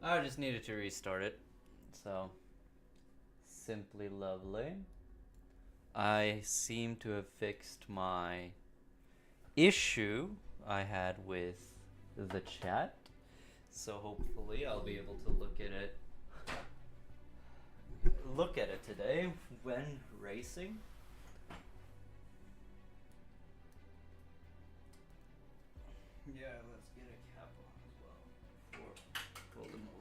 I just needed to restart it. So, simply lovely. I seem to have fixed my issue I had with the chat. So hopefully I'll be able to look at it today when racing. Yeah, let's get a cap on as well for Golden Mullet.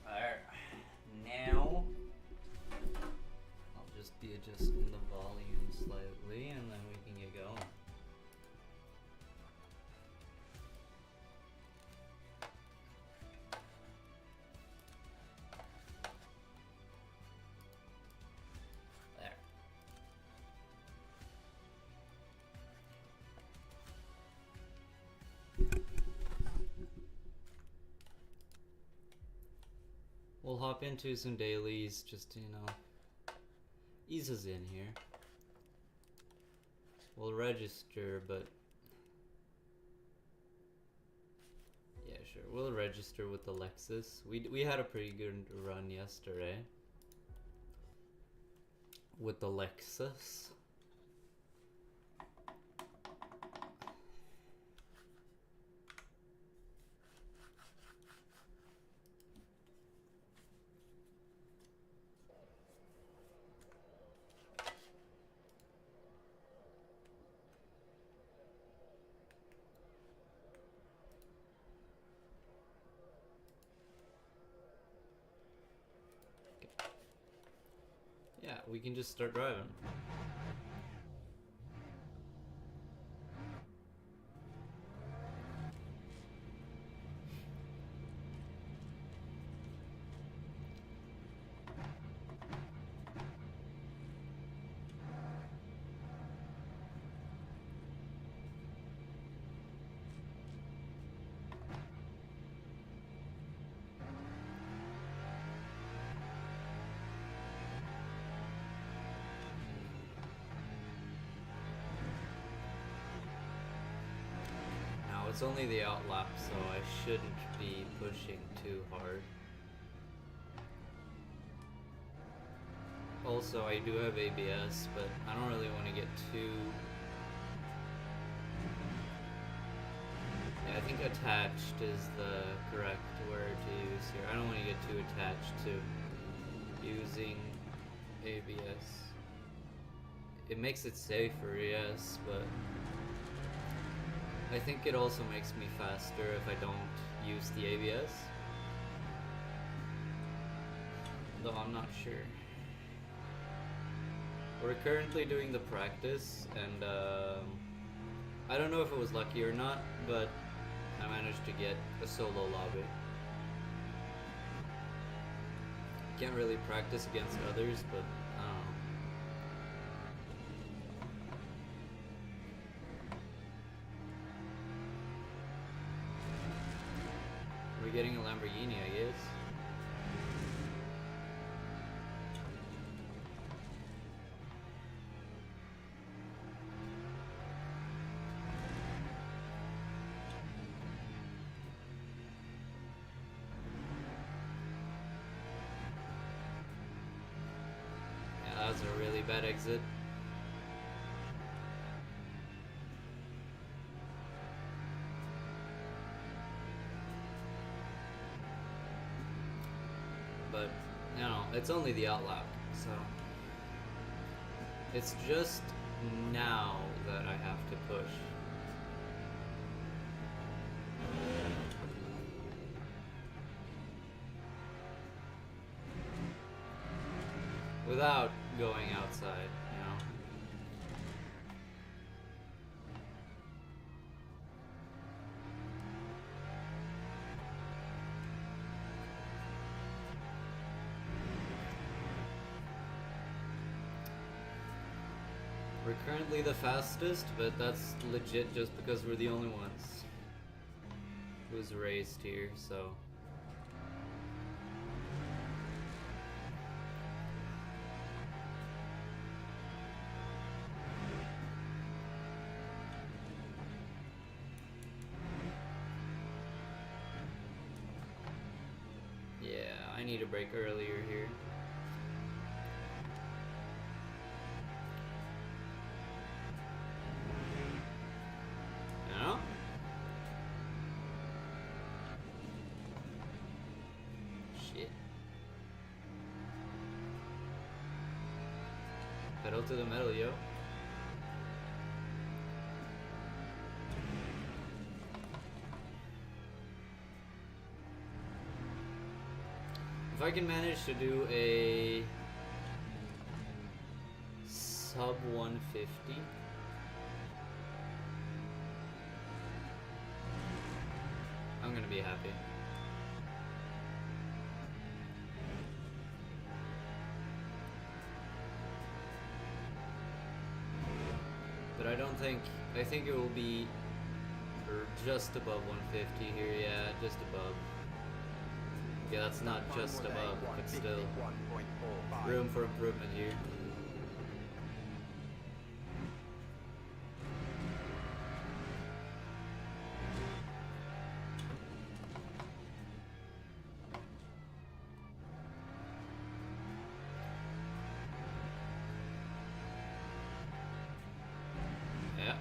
Alright, now I'll just be adjusting the volume slightly and then we can get going. There. We'll hop into some dailies just to, ease us in here. We'll register, but yeah, sure. We'll register with the Lexus. We had a pretty good run yesterday with the Lexus. Yeah, we can just start driving. It's only the outlap, so I shouldn't be pushing too hard. Also, I do have ABS, but I don't really want to get too... Yeah, I think attached is the correct word to use here. I don't want to get too attached to using ABS. It makes it safer, yes, but I think it also makes me faster if I don't use the ABS. Though I'm not sure. We're currently doing the practice, and I don't know if it was lucky or not, but I managed to get a solo lobby. Can't really practice against others, but I don't know. We're getting a Lamborghini, I guess. Yeah, that was a really bad exit. But, it's only the outlap, so it's just now that I have to push. Without going outside, We're currently the fastest, but that's legit just because we're the only ones. was raised here, so. Yeah, I need a break earlier here. No? Shit. Pedal to the metal, yo. If I can manage to do a sub 150, I'm gonna be happy. But I don't think, I think it will be just above 150 here, yeah, just above. Yeah, that's not just above, but still room for improvement here. Yeah.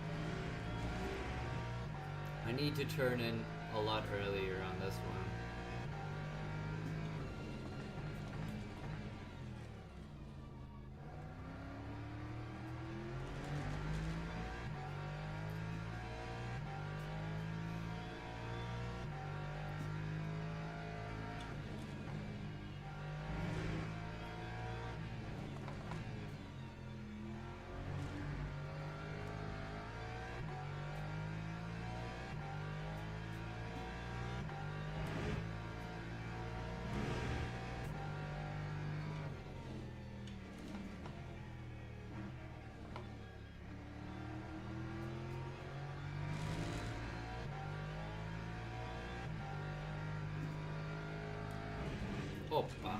I need to turn in a lot earlier on this one. Opa.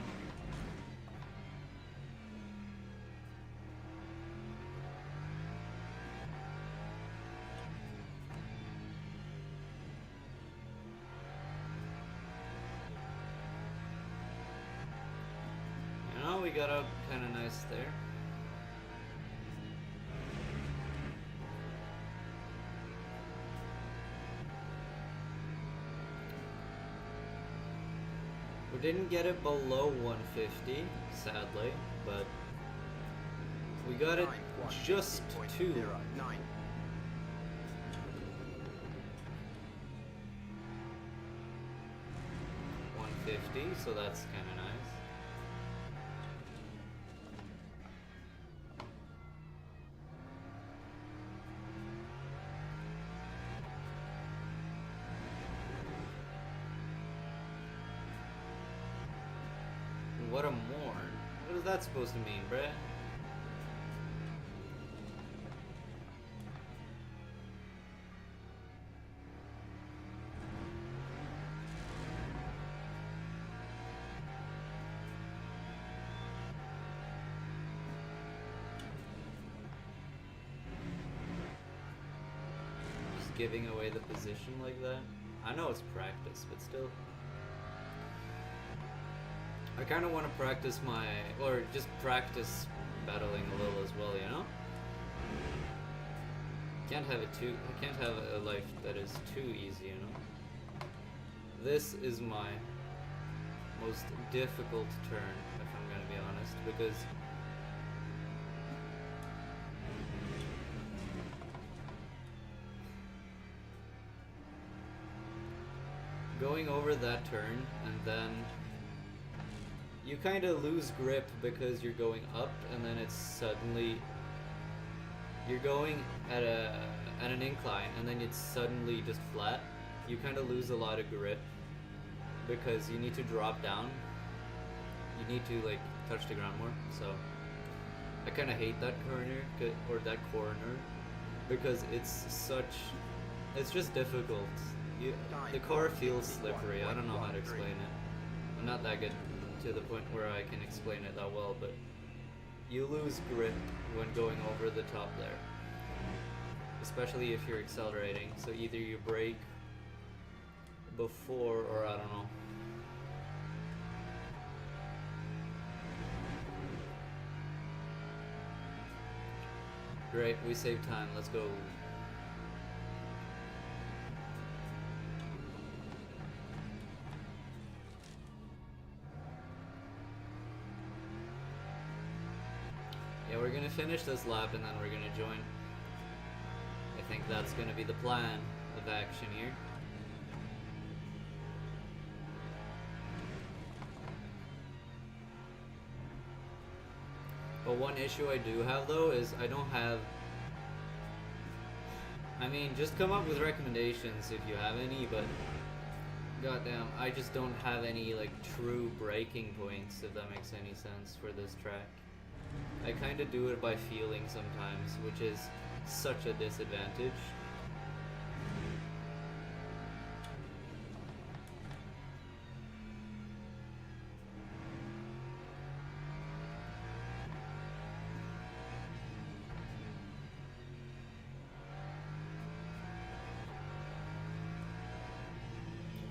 You know, we got up kind of nice there. We didn't get it below 150, sadly, but we got it just to 150, so that's kind of nice. What a morn. What is that supposed to mean, bruh? Just giving away the position like that? I know it's practice, but still. I kind of want to practice or just practice battling a little as well, you know? I can't have a life that is too easy, you know? This is my most difficult turn, if I'm gonna be honest, because going over that turn and then you kind of lose grip because you're going up and then it's suddenly you're going at an incline and then it's suddenly just flat. You kind of lose a lot of grip because you need to drop down. You need to like touch the ground more. So I kind of hate that corner because it's just difficult The car feels slippery. I don't know how to explain it. I'm not that good to the point where I can explain it that well, but you lose grip when going over the top there. Especially if you're accelerating. So either you brake before, or I don't know. Great, we saved time. Let's go. Yeah, we're gonna finish this lap and then we're gonna join. I think that's gonna be the plan of action here. But one issue I do have though is I don't have... I mean, just come up with recommendations if you have any, but goddamn, I just don't have any like true braking points, if that makes any sense, for this track. I kind of do it by feeling sometimes, which is such a disadvantage.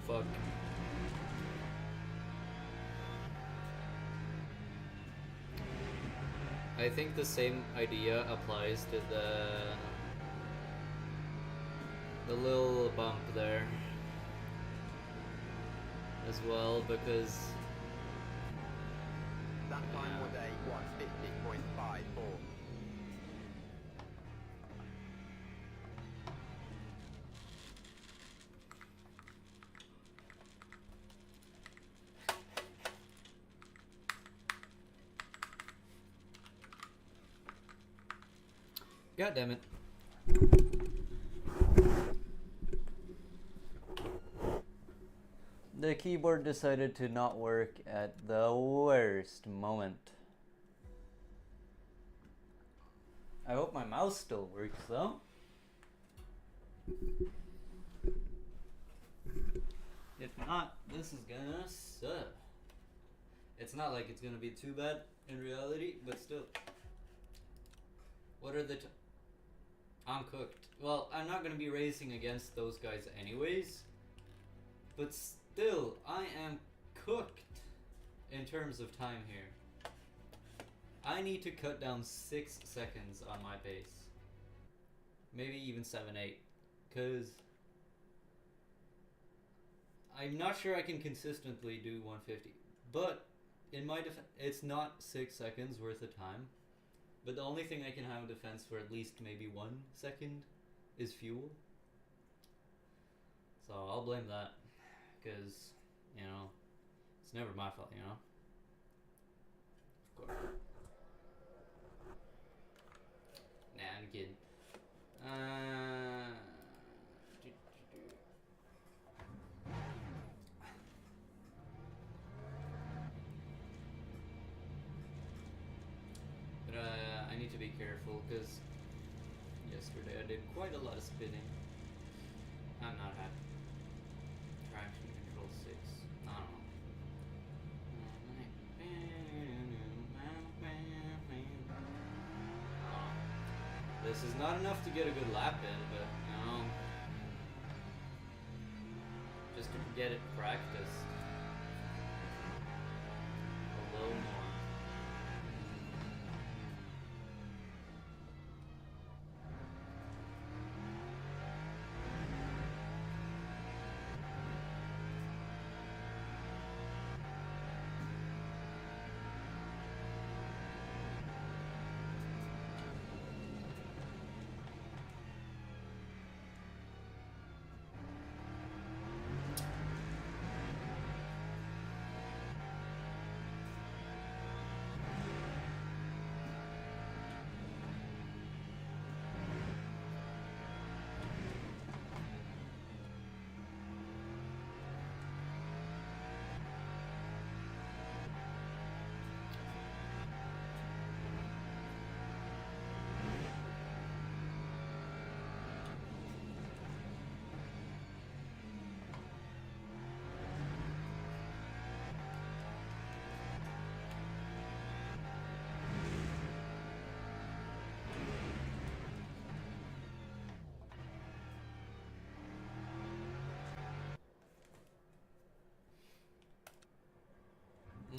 Fuck. I think the same idea applies to the little bump there as well, because that time was a 150.54. God damn it. The keyboard decided to not work at the worst moment. I hope my mouse still works though. If not, this is gonna suck. It's not like it's gonna be too bad in reality, but still. What are the I'm cooked. Well, I'm not gonna be racing against those guys anyways, but still, I am cooked in terms of time here. I need to cut down 6 seconds on my pace. Maybe even 7, 8, because I'm not sure I can consistently do 150, but in my defense, it's not 6 seconds worth of time. But the only thing I can have in defense for at least maybe 1 second is fuel. So I'll blame that, because, you know, it's never my fault, you know? Of course. Nah, I'm kidding. But I need to be careful, because yesterday I did quite a lot of spinning. I'm not happy. Traction control 6. I don't know. This is not enough to get a good lap in, but you know, just to get it practiced a little more.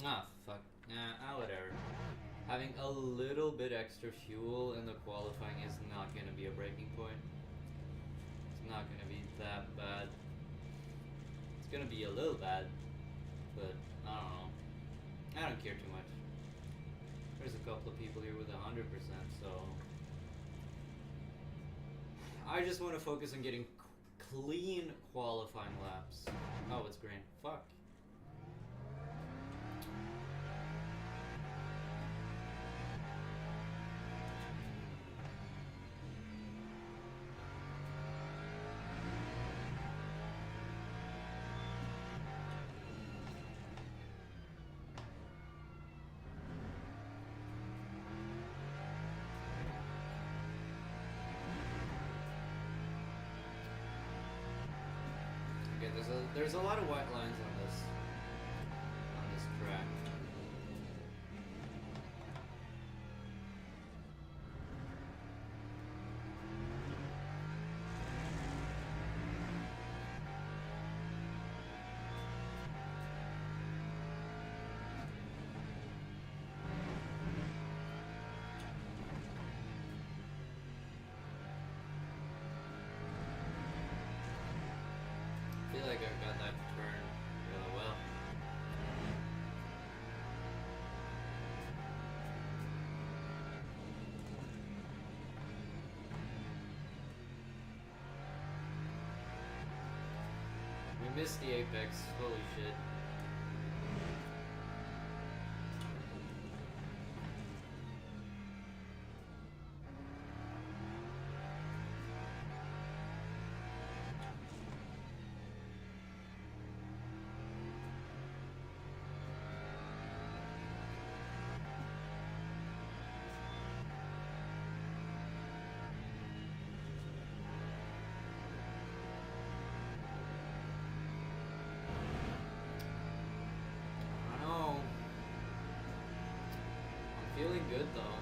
Ah, fuck. Whatever. Having a little bit extra fuel in the qualifying is not gonna be a breaking point. It's not gonna be that bad. It's gonna be a little bad, but I don't know. I don't care too much. There's a couple of people here with 100%, so I just want to focus on getting clean qualifying laps. Oh, it's green. Fuck. Okay, there's a lot of white lines on this track. I feel like I've got that turn really well. We missed the apex, holy shit. I know. I'm feeling good though.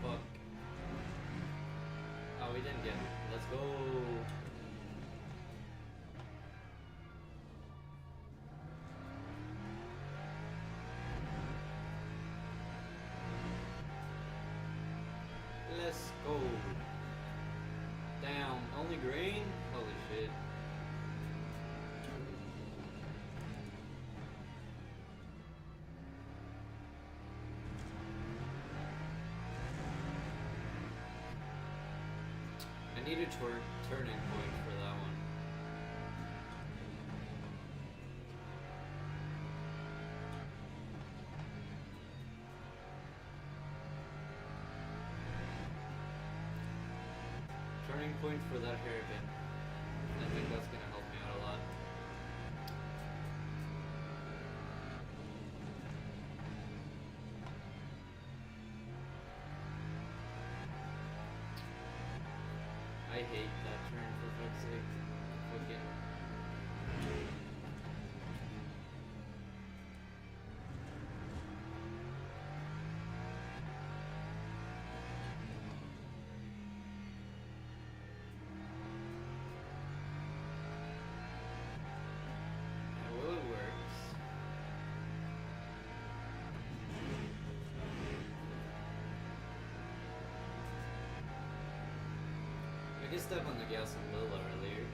Fuck. Oh, we didn't get it. Let's go. Let's go. Damn, only green? Holy shit. I need a turning point for that one. Turning point for that hairpin. I think that's gonna help me out a lot. I hate that turn for fuck's sake. Fucking. Well, it works. I can step on the gas a little earlier.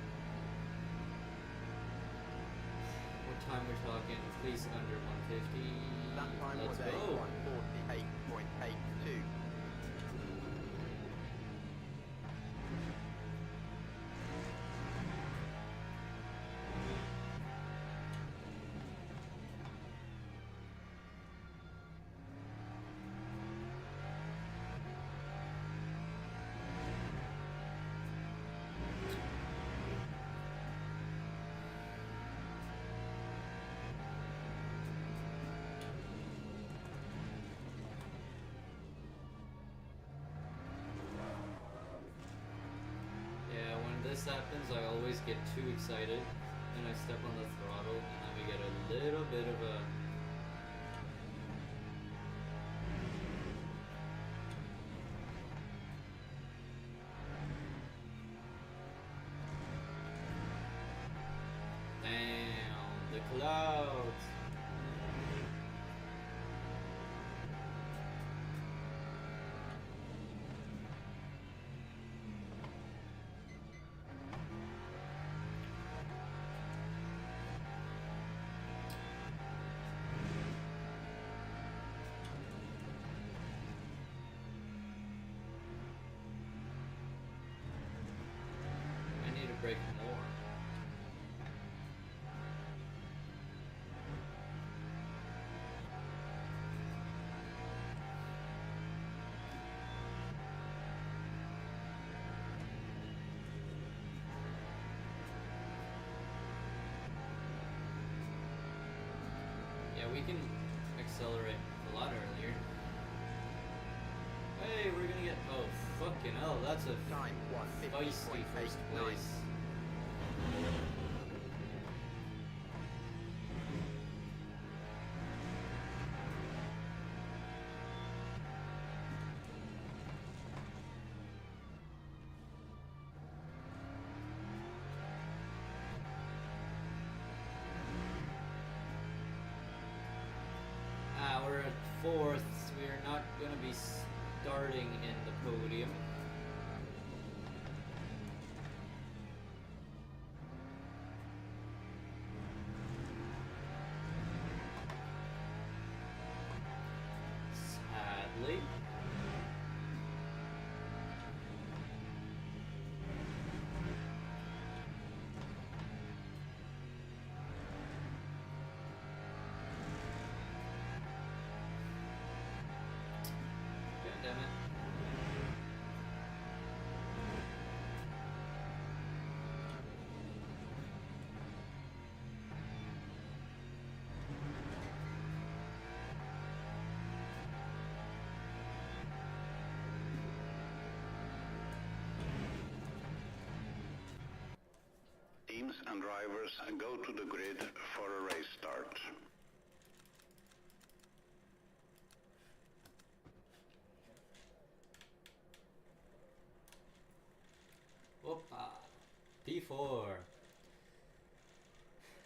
What time we're talking? Please under 150. That time Let's was a go. 148.82. Yeah, when this happens, I always get too excited and I step on the throttle and then we get a little bit of a clouds. I need to break more. Yeah, we can accelerate a lot earlier. Hey, we're gonna get. Oh, fucking hell, that's a Time feisty first 1:50.89. place. We're at fourth. So we are not gonna be starting in the podium. Sadly. God damn it. Teams and drivers go to the grid for a race start. Whoopa. P4.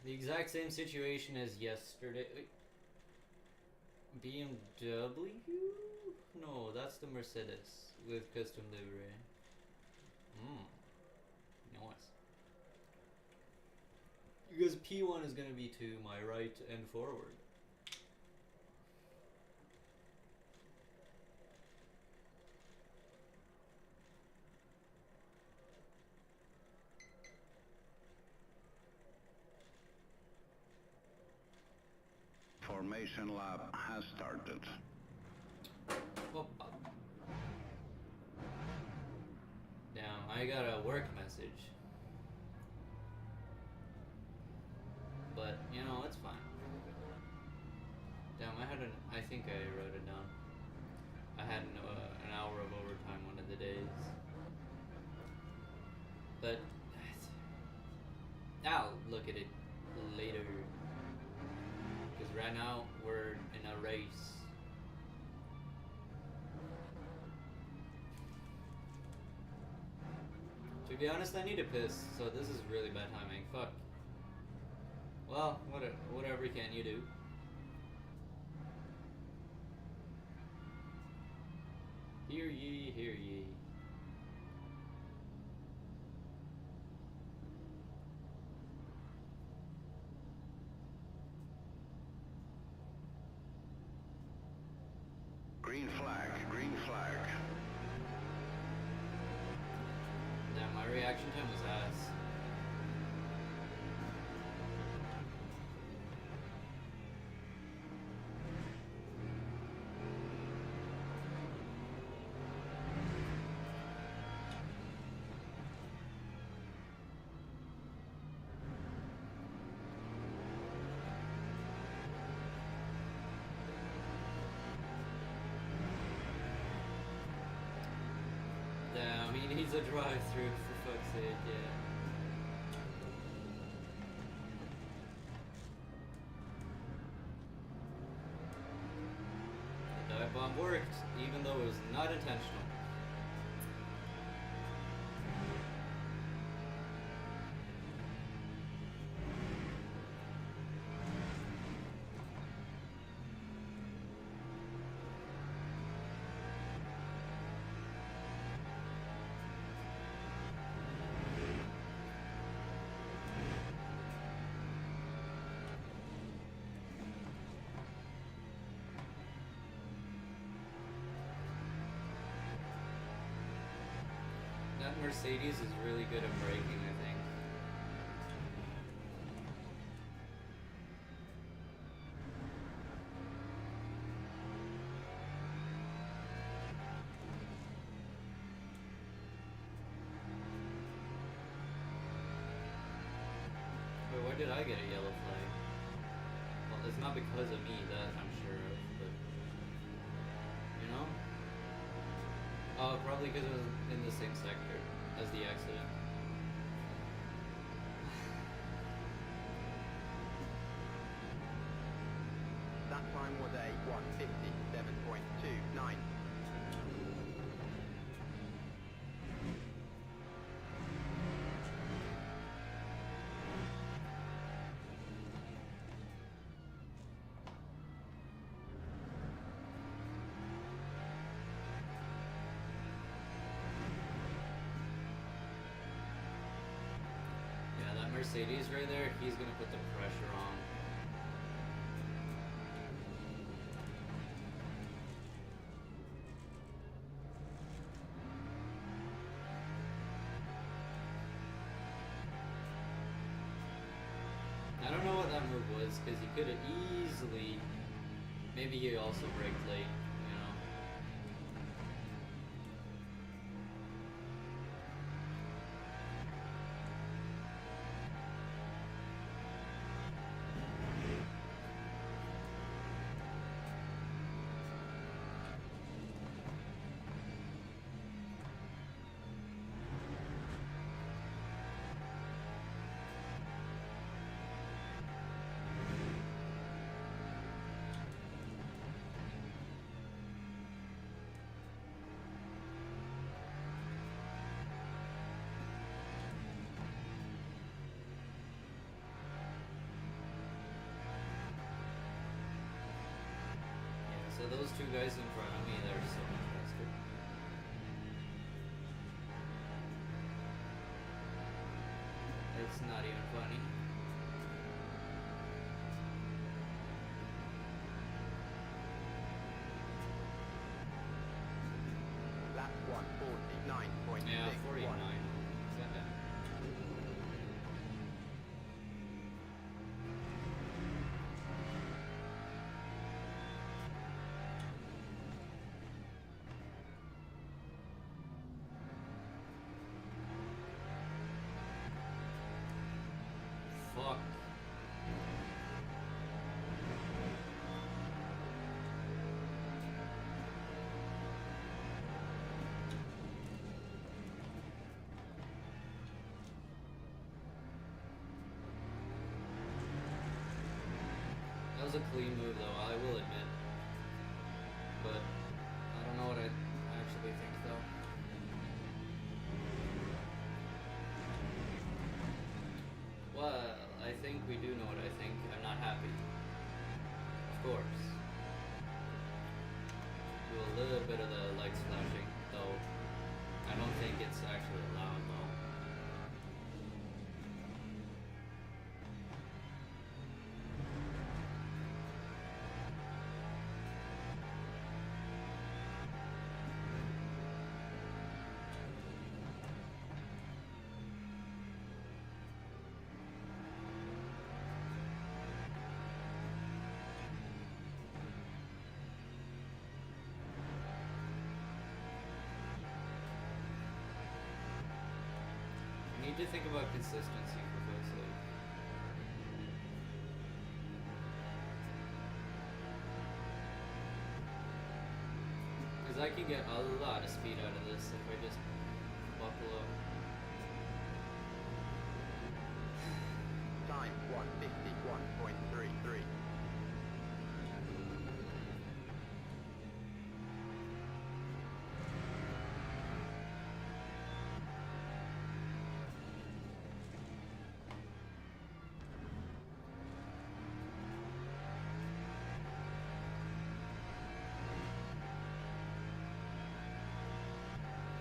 The exact same situation as yesterday. Wait. BMW? No, that's the Mercedes with custom livery. Nice. Because P1 is gonna be to my right and forward. Formation lap has started. Whoopa. Damn, I got a work message. But, you know, it's fine. Damn, I think I wrote it down. I had an hour of overtime one of the days. But, I'll look at it later. Because right now, we're in a race. To be honest, I need to piss, so this is really bad timing. Fuck. Well, whatever can you do? Hear ye, hear ye. Green flag, green flag. Damn, my reaction time was ass. Damn, he needs a drive-through for fuck's sake, yeah. The dive bomb worked, even though it was not intentional. That Mercedes is really good at braking, I think. Wait, why did I get a yellow flag? Well, it's not because of me, that I'm sure of, but... You know? Oh, probably because it was in the same sector as the accident. That time was a 157.29. Yeah, that Mercedes right there, he's gonna put the pressure on. I don't know what that move was, because he could have easily... Maybe he also braked late, you know? So those two guys in front of me, they're so much faster. It's not even funny. Lap 149.61. Yeah, 49. Goddamn. Fuck. That was a clean move though, I will admit. But I don't know what I actually think though. Well, I think we do know what I think. I'm not happy. Of course. Do a little bit of the lights flashing, though. I don't think it's actually allowed, though. You need to think about consistency for fuck's sake. Because I can get a lot of speed out of this if I just buckle up. Time 151.33.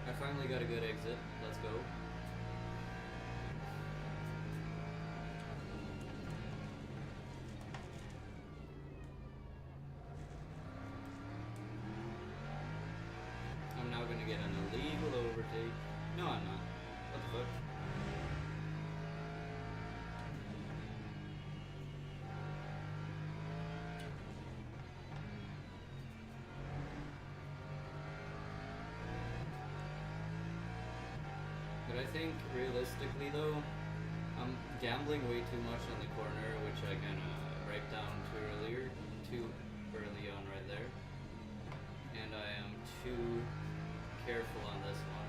I finally got a good exit. Let's go. I'm now gonna get an illegal overtake. No, I'm not. I think realistically though, I'm gambling way too much on the corner, which I kind of break down too early on right there. And I am too careful on this one.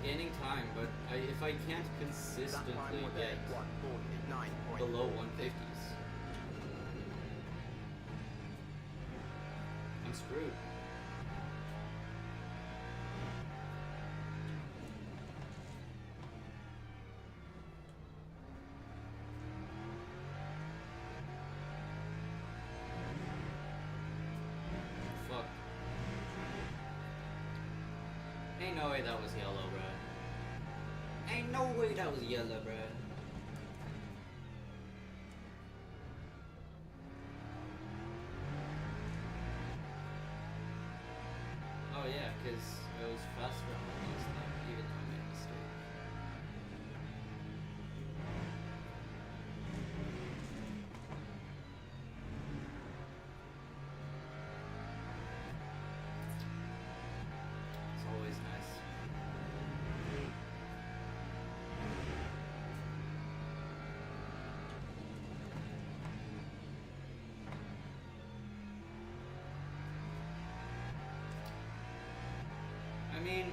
Gaining time, but if I can't That consistently time was get a 149.4. below 150s, I'm screwed. Fuck. Ain't no way that was yellow, bruh. Ain't no way that was yellow, bruh. Oh yeah, cause I was faster on the last time, even though I made a mistake. It's always nice. I mean,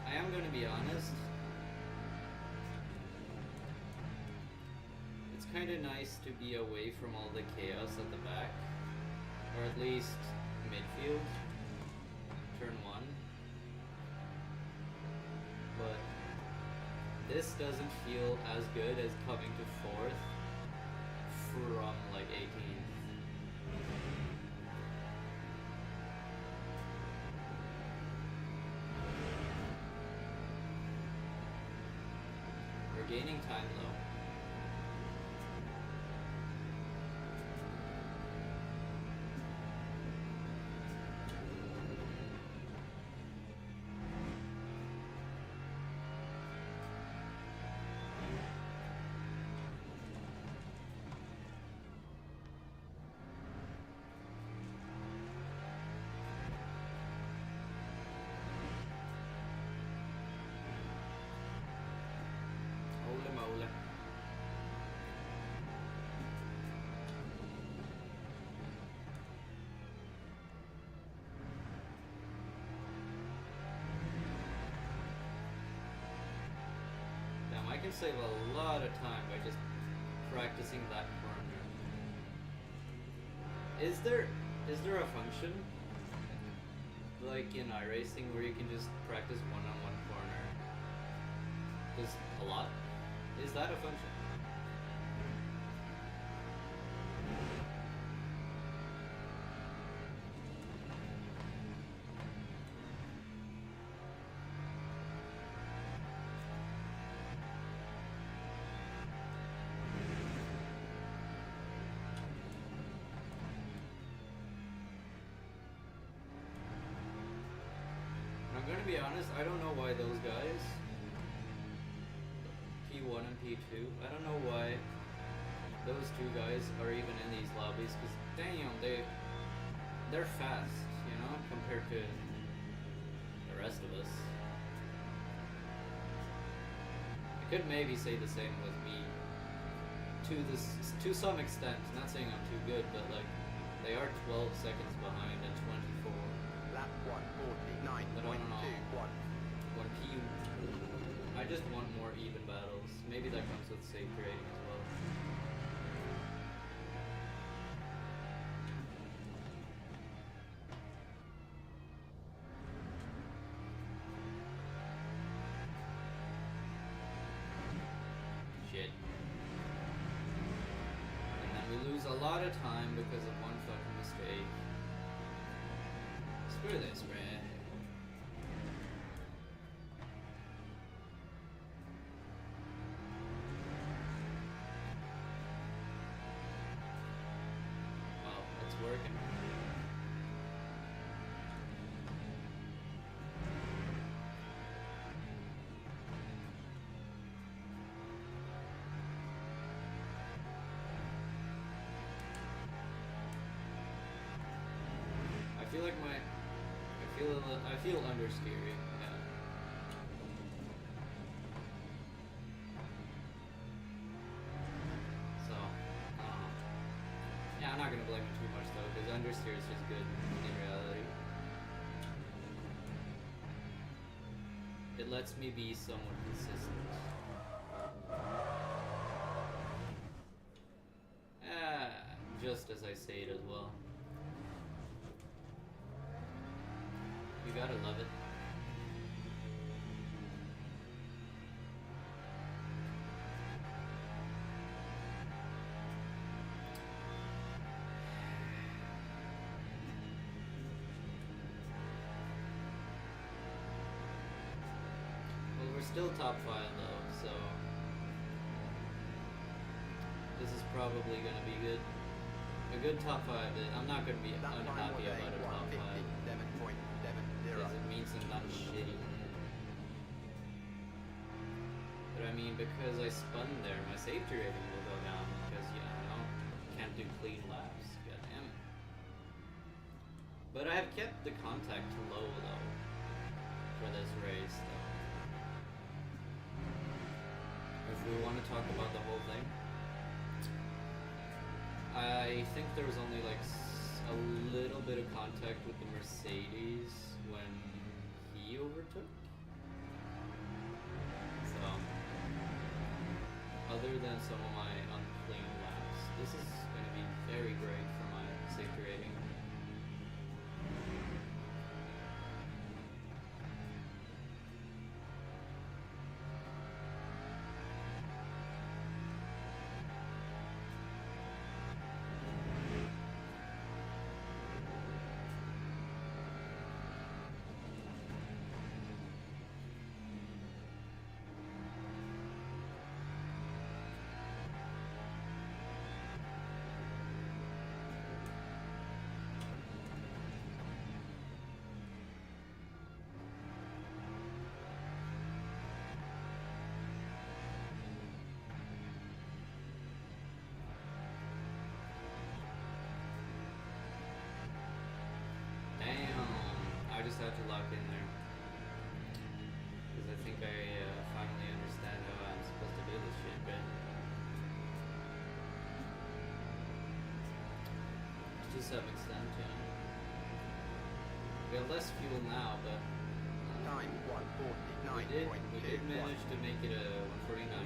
I am going to be honest. It's kind of nice to be away from all the chaos at the back, or at least midfield, turn 1. But this doesn't feel as good as coming to 4th from like 18th. We're gaining time though. Holy moly. Damn, I can save a lot of time by just practicing that corner. Is there a function like in iRacing where you can just practice one-on-one corner? Just a lot? Is that a function? I'm gonna be honest, I don't know why those guys, P1 and P2, I don't know why those two guys are even in these lobbies, because damn, they're fast, you know, compared to the rest of us. I could maybe say the same with me, to some extent, not saying I'm too good, but like, they are 12 seconds behind and 24. Lap 149.21. When P, I just want more even battles. Maybe that comes with safety rating as well. Shit. And then we lose a lot of time because of one fucking mistake. Screw this, bruh. Well, it's working. I feel like I feel understeery. Yeah. So, yeah, I'm not gonna blame it too much though, because understeer is just good in reality. It lets me be somewhat consistent. Just as I say it as well. You gotta love it. Well, we're still top 5 though, so this is probably gonna be good. A good top 5. I'm not gonna be Lap time unhappy was about a top 5. 1:57.70. Because it means I'm not shitty. But I mean, because I spun there, my safety rating will go down because, you know, can't do clean laps. God damn it. But I have kept the contact low, though, for this race, though. If we want to talk about the whole thing, I think there was only, like, a little bit of contact with the Mercedes when he overtook. So, other than some of my unclean laps, this is going to be very great for my safety rating. I just have to lock in there because I think I finally understand how I'm supposed to do this shit, right? To some extent, yeah. We have less fuel now, but Time we did manage to make it a 149.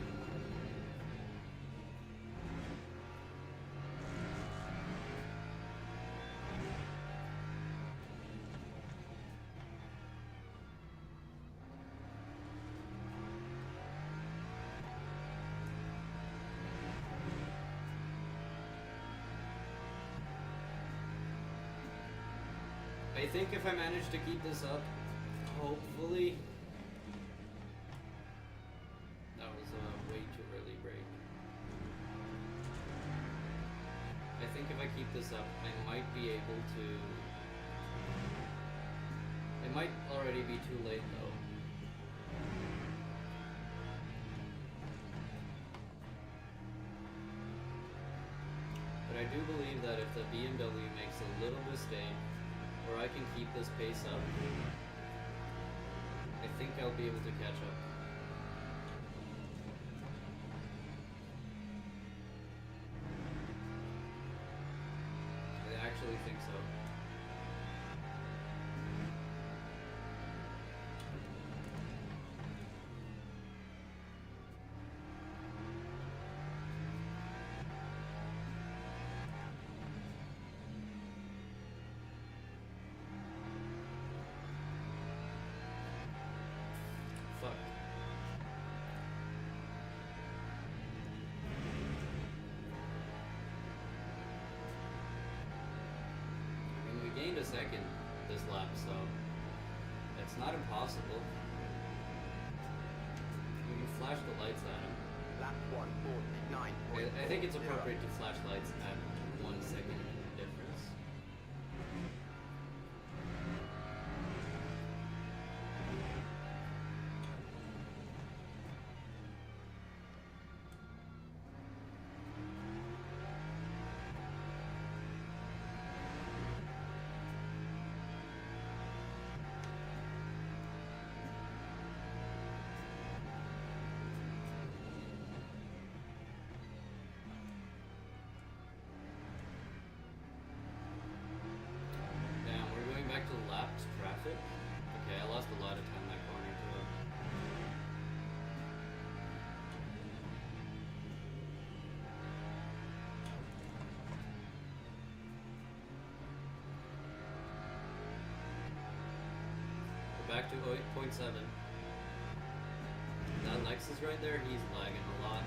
I think if I manage to keep this up, hopefully. That was a way too early break. I think if I keep this up, I might be able to. It might already be too late though. But I do believe that if the BMW makes a little mistake, or I can keep this pace up, I think I'll be able to catch up. I actually think so. Fuck. I mean, we gained a second. this lap, so it's not impossible. We can flash the lights at him. Lap 149.0. I think it's appropriate to flash lights at 1 second difference. Back to lapped traffic. Okay, I lost a lot of time that corner too. We're back to 8.7. That Lexus right there, he's lagging a lot.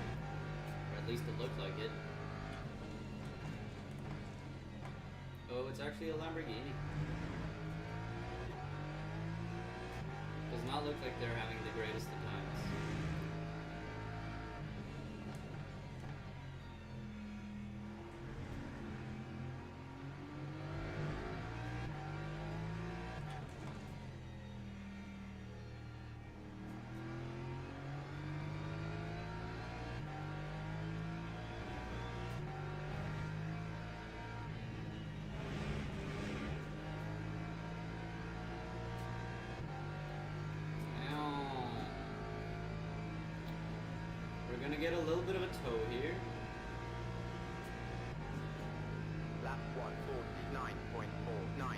Or at least it looked like it. Oh, it's actually a Lamborghini. Does not look like they're having the greatest of times. We're gonna get a little bit of a tow here. Lap 149.49.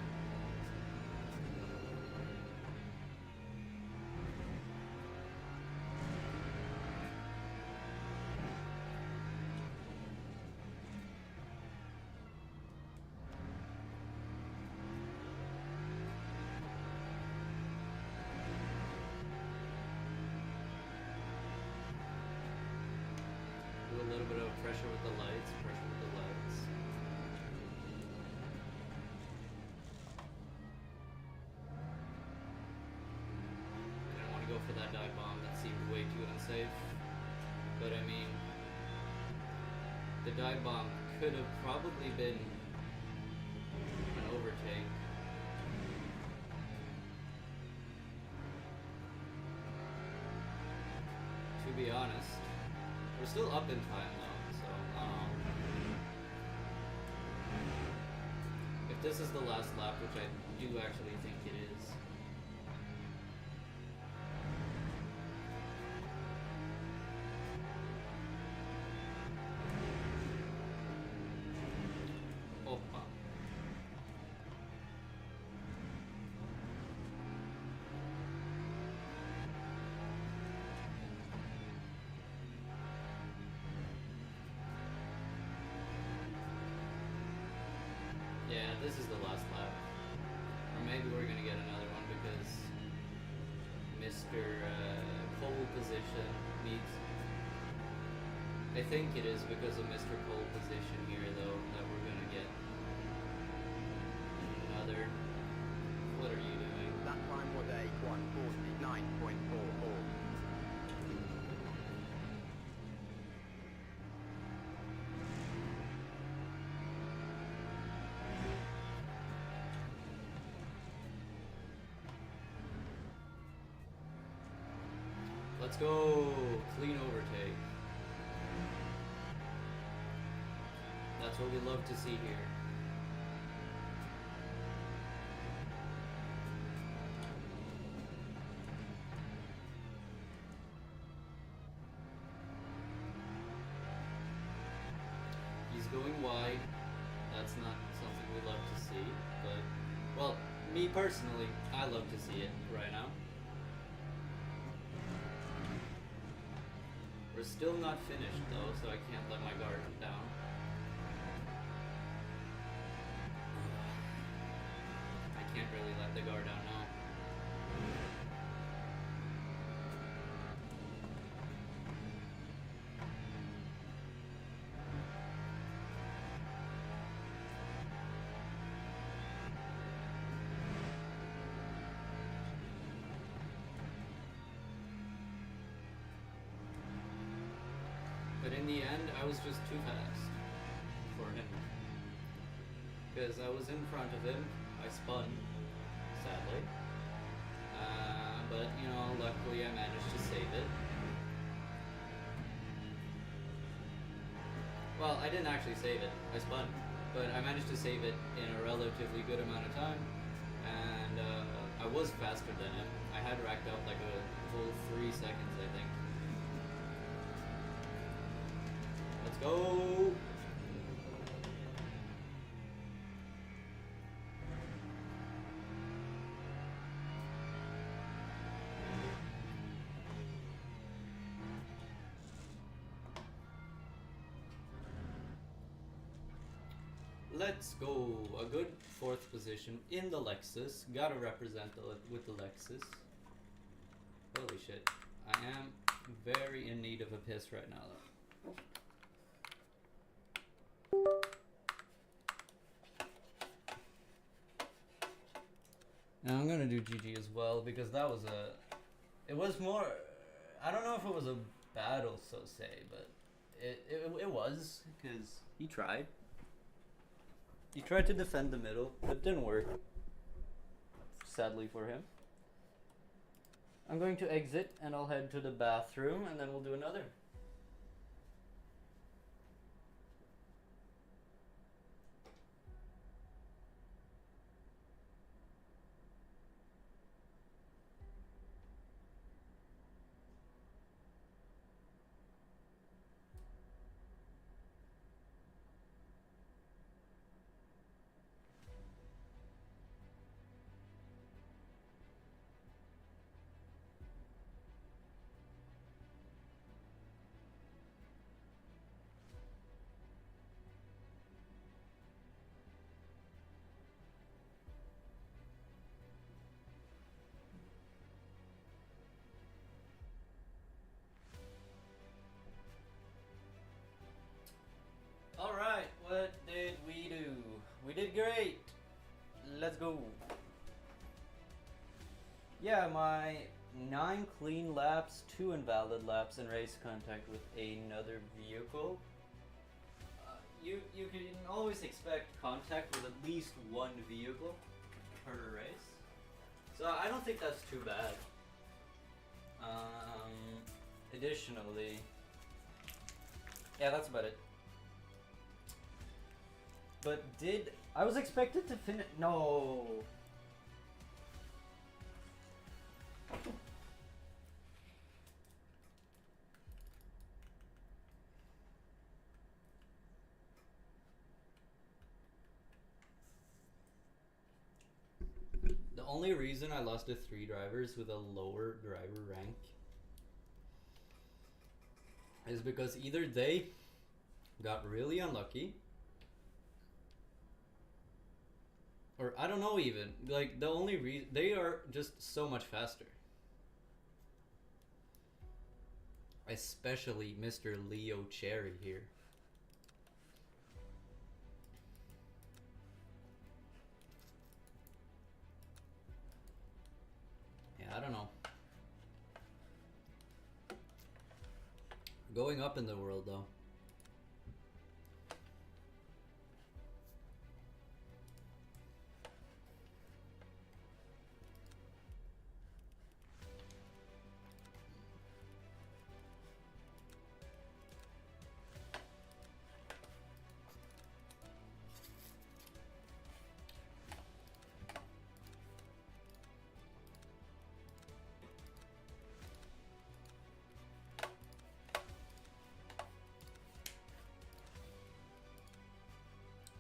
Do a little bit of pressure with the lights, pressure with the lights. I didn't want to go for that dive bomb, that seemed way too unsafe. But I mean, the dive bomb could have probably been an overtake. To be honest. We're still up in time though, so if this is the last lap, which I do actually think it is. Opa. Yeah, this is the last lap. Or maybe we're gonna get another one because Mr. Pole position needs... I think it is because of Mr. Pole position here though that we're gonna get another... What are you doing? That time was a 149.44. Let's go! Clean overtake. That's what we love to see here. He's going wide. That's not something we love to see, but, well, me personally, I love to see it right now. We're still not finished though, so I can't let my guard down. I can't really let the guard down now. But in the end, I was just too fast for him. Because I was in front of him, I spun, sadly. But, you know, luckily I managed to save it. Well, I didn't actually save it, I spun. But I managed to save it in a relatively good amount of time. And I was faster than him. I had racked up like a full 3 seconds, I think. Let's go! Let's go. A good 4th position in the Lexus. Gotta represent with the Lexus. Holy shit. I am very in need of a piss right now though. Now I'm gonna do GG as well because that was it was more, I don't know if it was a battle so say, but it was, because he tried. He tried to defend the middle, but it didn't work. Sadly for him. I'm going to exit and I'll head to the bathroom and then we'll do another. Alright, what did we do? We did great! Let's go! Yeah, my 9 clean laps, 2 invalid laps, and race contact with another vehicle. You can always expect contact with at least one vehicle per race. So I don't think that's too bad. Additionally, yeah, that's about it. But I was expected to finish? No. The only reason I lost to 3 drivers with a lower driver rank is because either they got really unlucky, or I don't know even, like the only reason, they are just so much faster. Especially Mr. Leo Cherry here. Yeah, I don't know. Going up in the world though.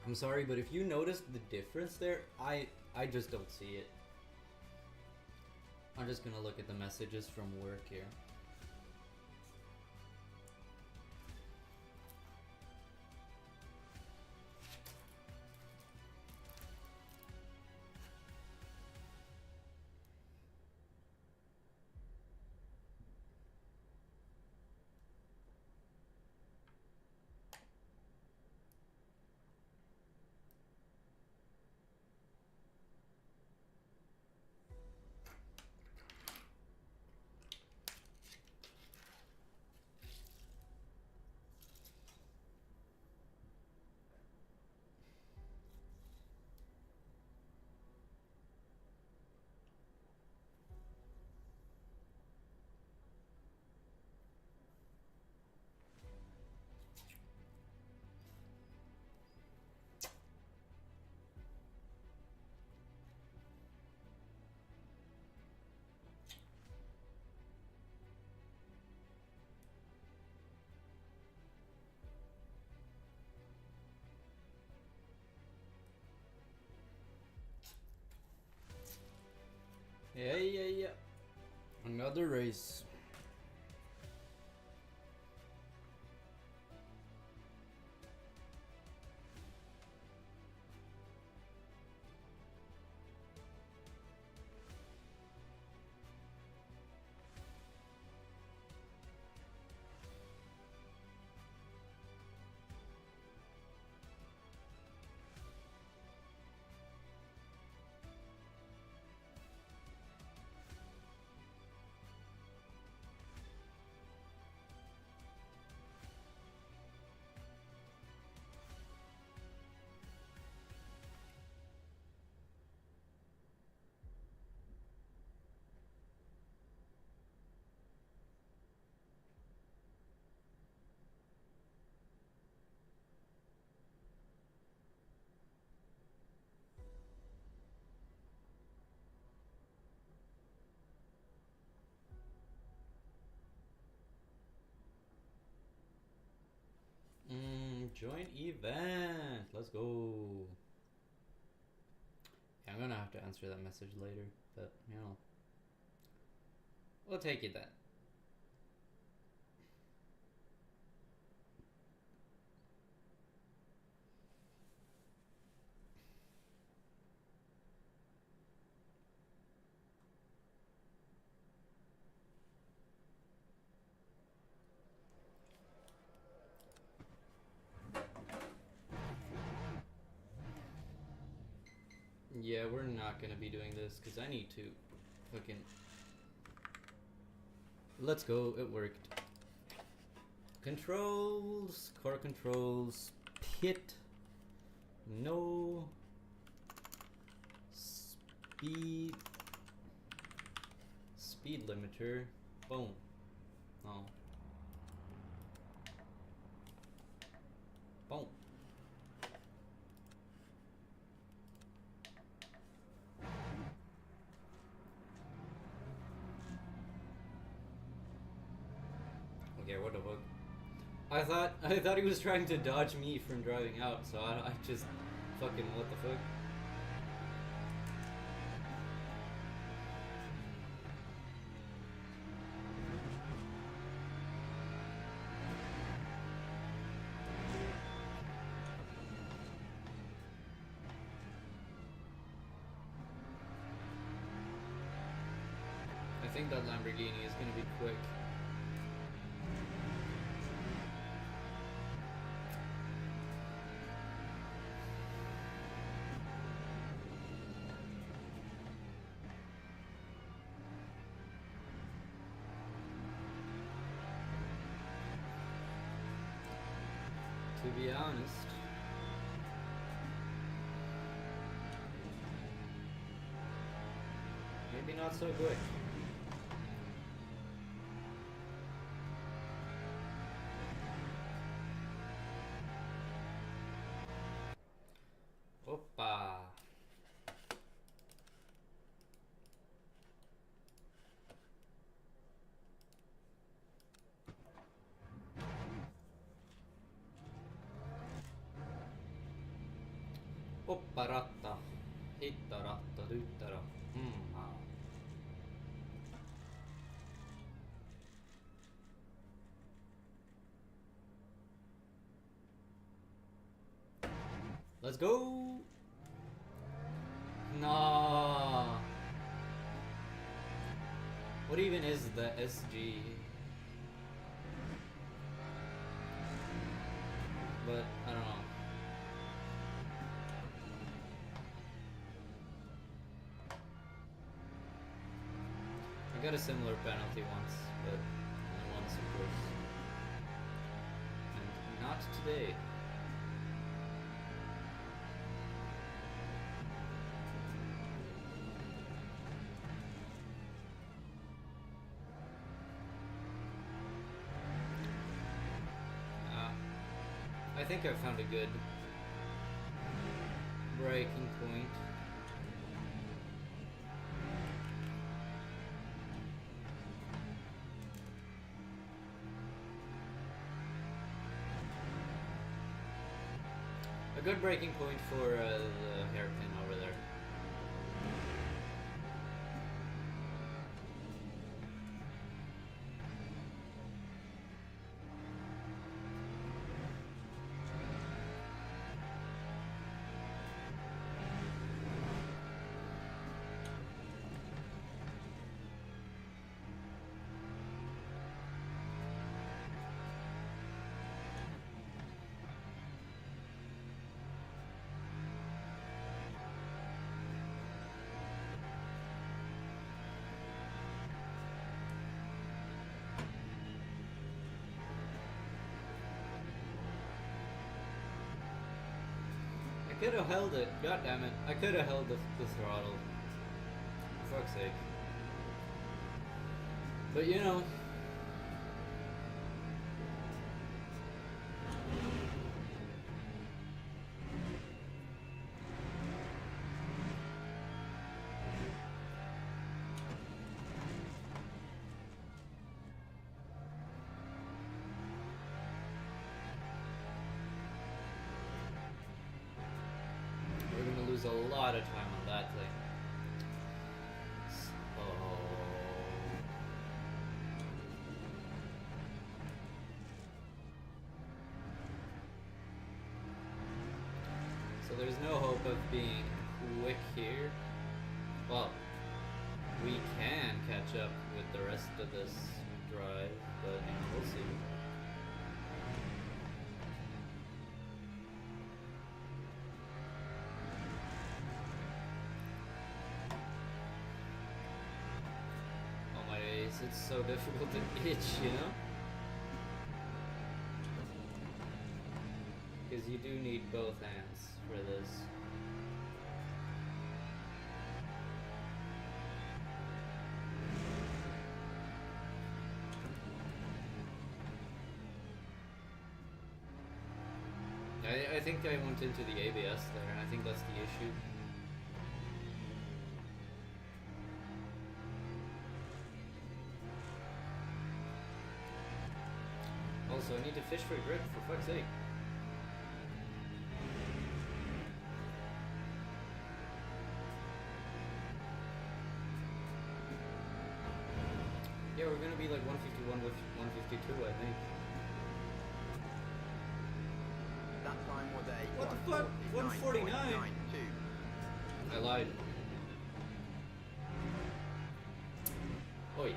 I'm sorry, but if you noticed the difference there, I just don't see it. I'm just gonna look at the messages from work here. Yeah. Another race. Join event. Let's go. Yeah, I'm gonna have to answer that message later, but you know, we'll take it then. Yeah, we're not gonna be doing this because I need to fucking. Let's go. It worked. Controls, car controls, pit, no speed limiter. Boom. Oh. Boom. Okay, what the fuck? I thought he was trying to dodge me from driving out, so I just fucking what the fuck? I think that Lamborghini is gonna be quick. To be honest, maybe not so quick. Opa! Opparatta, hittaratta, dyttara. Let's go! Nah. What even is the SG? But I don't know. I got a similar penalty once, but only once, of course. And not today. I think I found a good breaking point. A good breaking point for the hairpin over there. could have held it. God damn it. I could have held the throttle. For fuck's sake. But you know. A lot of time on that thing. So there's no hope of being quick here. Well, we can catch up with the rest of this drive, but you know, we'll see. It's so difficult to itch, you know? Because you do need both hands for this. I think I went into the ABS there, and I think that's the issue. Also, I need to fish for grip, for fuck's sake. Yeah, we're gonna be like 151 with 152, I think. That time was a What the fuck? 149? I lied. Oi.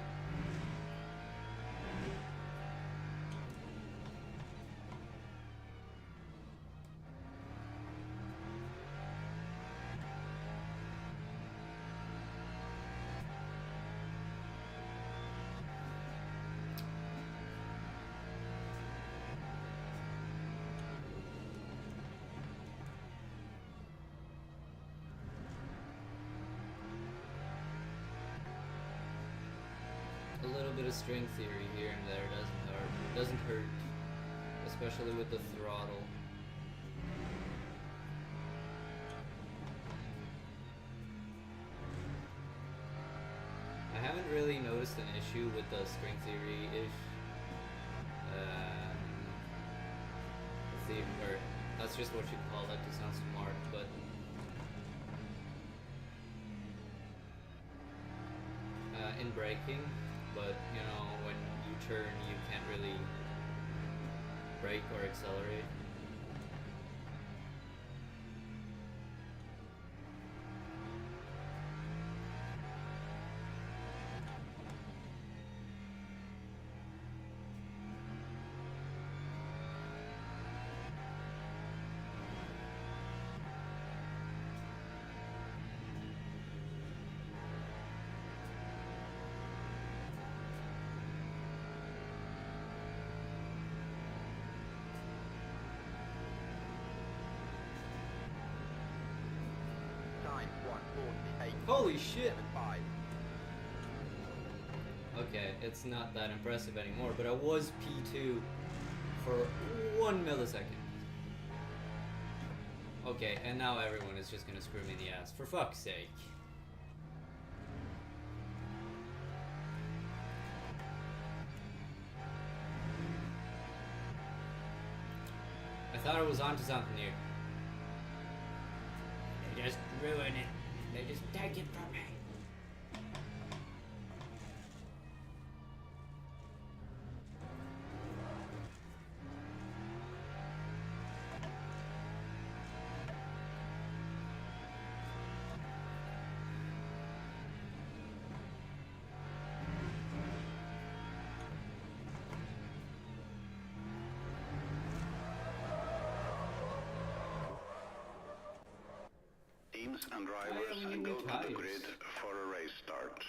A little bit of string theory here and there doesn't hurt, especially with the throttle. I haven't really noticed an issue with the string theory-ish. Or that's just what you call it to sound smart, but in braking. But, you know, when you turn, you can't really brake or accelerate. Holy shit! Okay, it's not that impressive anymore, but I was P2 for 1 millisecond. Okay, and now everyone is just gonna screw me in the ass, for fuck's sake. I thought I was onto something here. They just ruin it. They just take it from me. Teams and drivers go to the grid for a race start.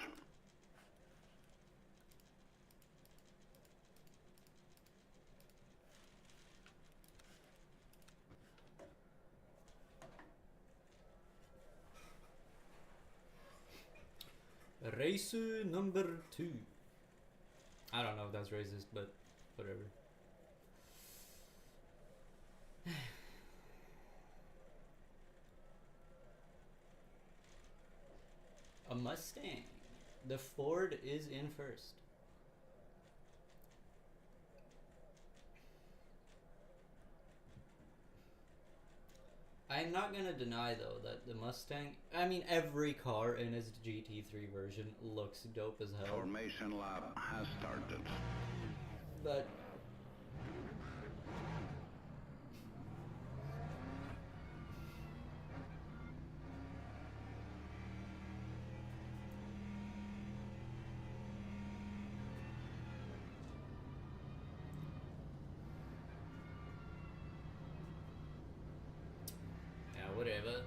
Race number 2. I don't know if that's racist, but whatever. A Mustang. The Ford is in first. I'm not gonna deny though that the Mustang, I mean every car in its GT3 version looks dope as hell. Formation lap has started. But whatever.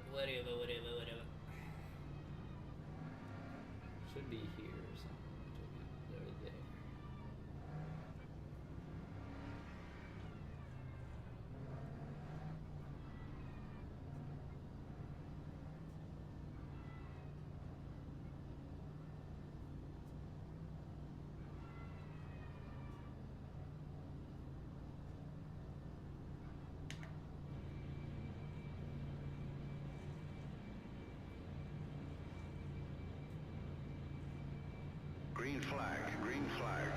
Should be here or something. They're there. Green flag, green flag.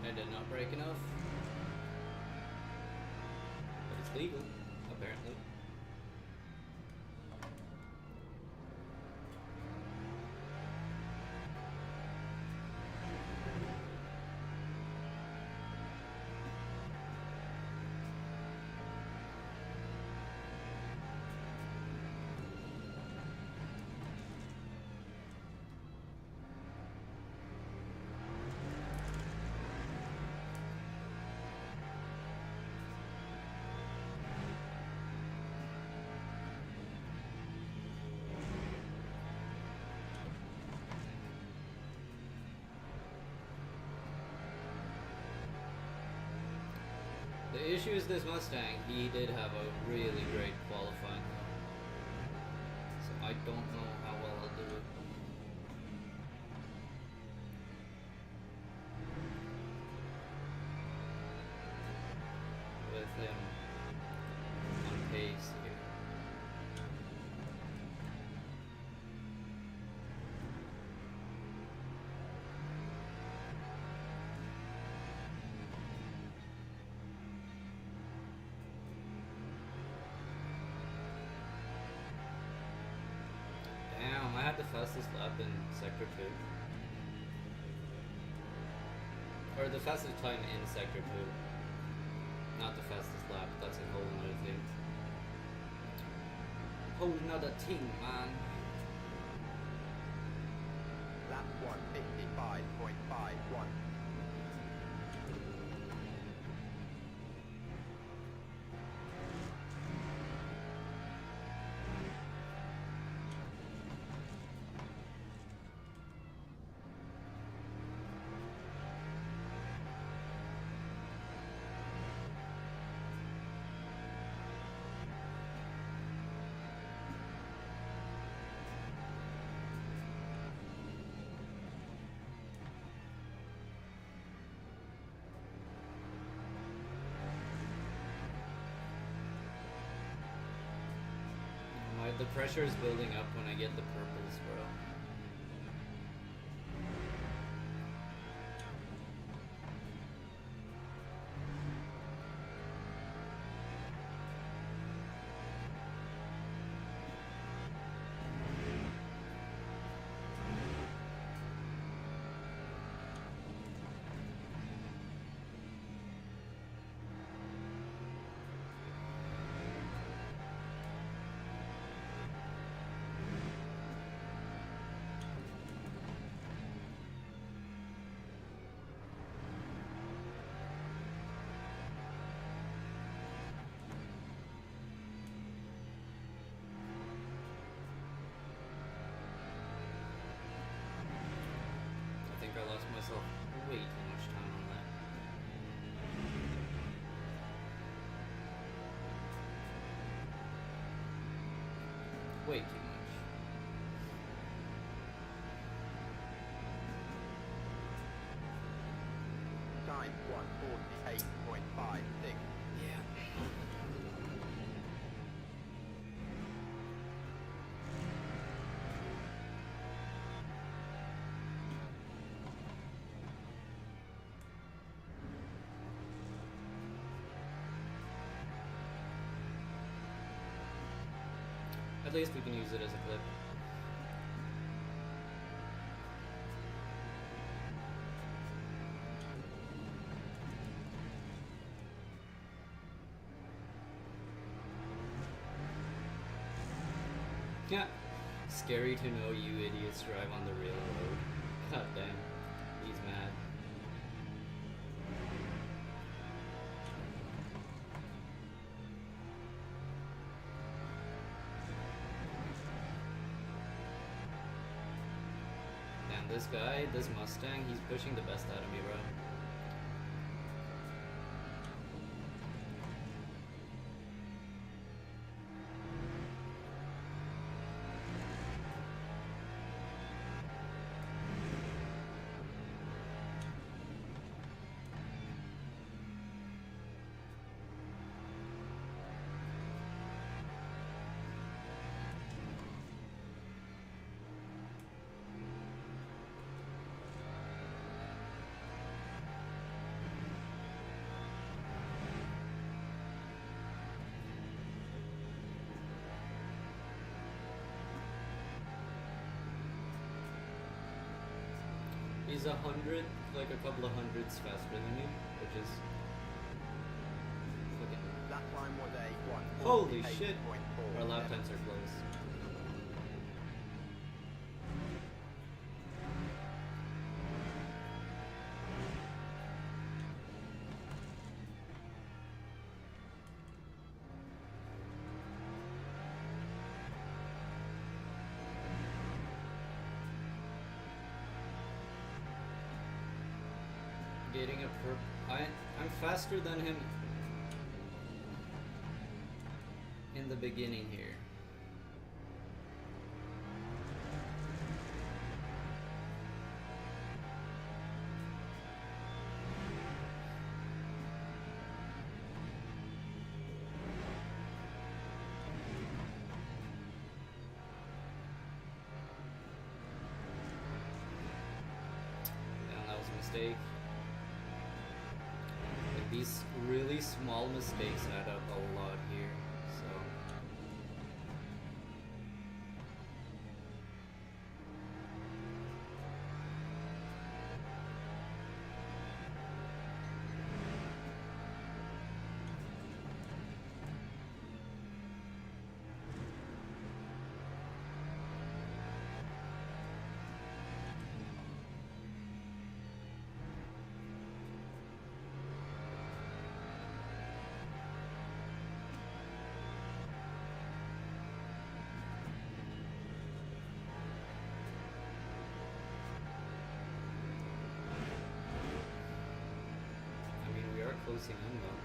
I did not break enough. But it's legal, apparently. The issue is this Mustang, he did have a really great qualifying though. So I don't know how well I'll do it. With him on pace here. Damn, I had the fastest lap in Sector 2. Or the fastest time in Sector 2. Not the fastest lap, that's a whole nother thing. Whole nother thing, man. Lap 155.51. The pressure is building up when I get the purples, bro. I think I lost myself way too much time on 148.56. Yeah. At least we can use it as a clip. Yeah. Scary to know you idiots drive on the real road. God damn. He's mad. Damn, this guy, this Mustang, he's pushing the best out of me, bro. He's 100, like a couple of hundreds faster than me, which is fucking... That time was a 148.4. Holy shit! Our lap times are close. Getting a I'm faster than him in the beginning here. Yeah, that was a mistake. These really small mistakes add up a lot here, so... Closing in though.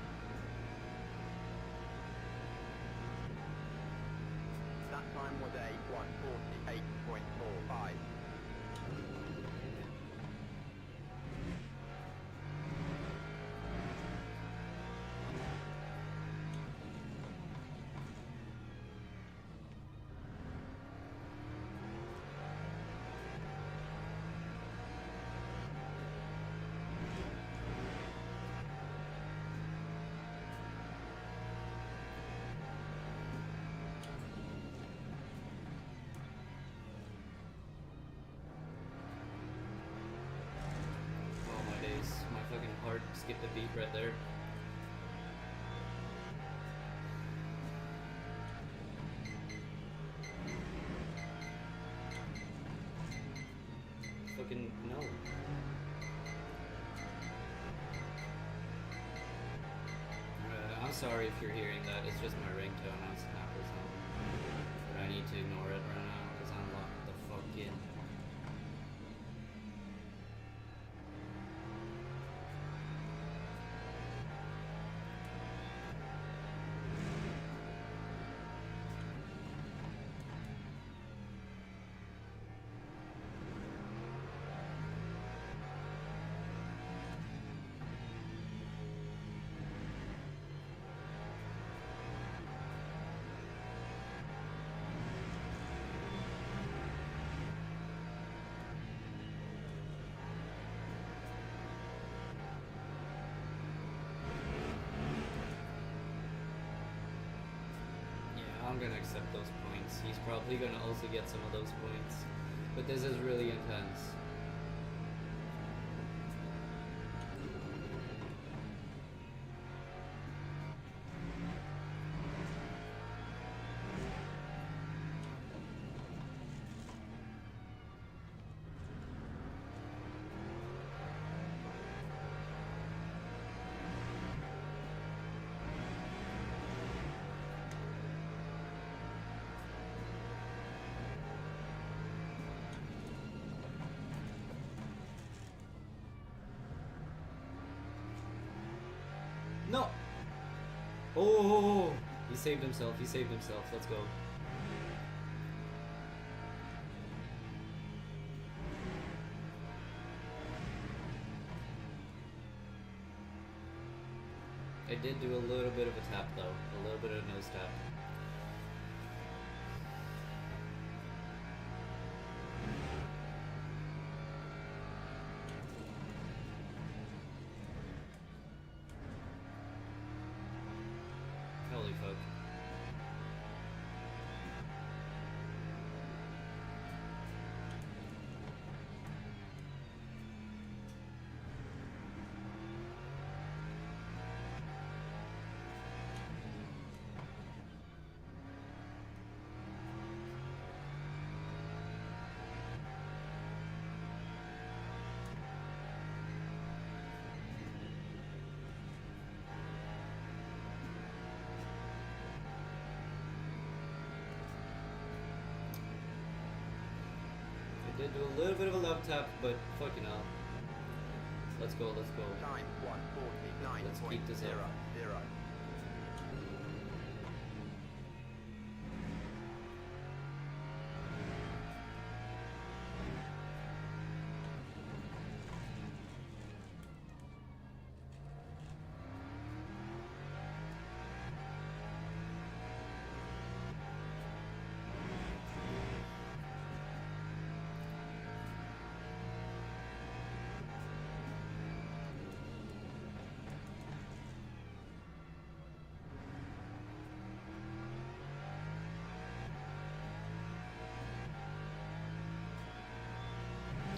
That time was a 148.45. Fucking hard skip the beat right there. Fucking no. I'm sorry if you're hearing that. It's just my ringtone on Snap or something. But I need to ignore it right now because I'm locked the fuck in. I'm gonna accept those points. He's probably gonna also get some of those points. But this is really intense. No! Oh! He saved himself, he saved himself. Let's go. I did do a little bit of a tap though. A little bit of a nose tap. Holy fuck. Did do a little bit of a love tap, but fucking hell. Let's go, let's go. Time 1:49. Let's keep this up. 0.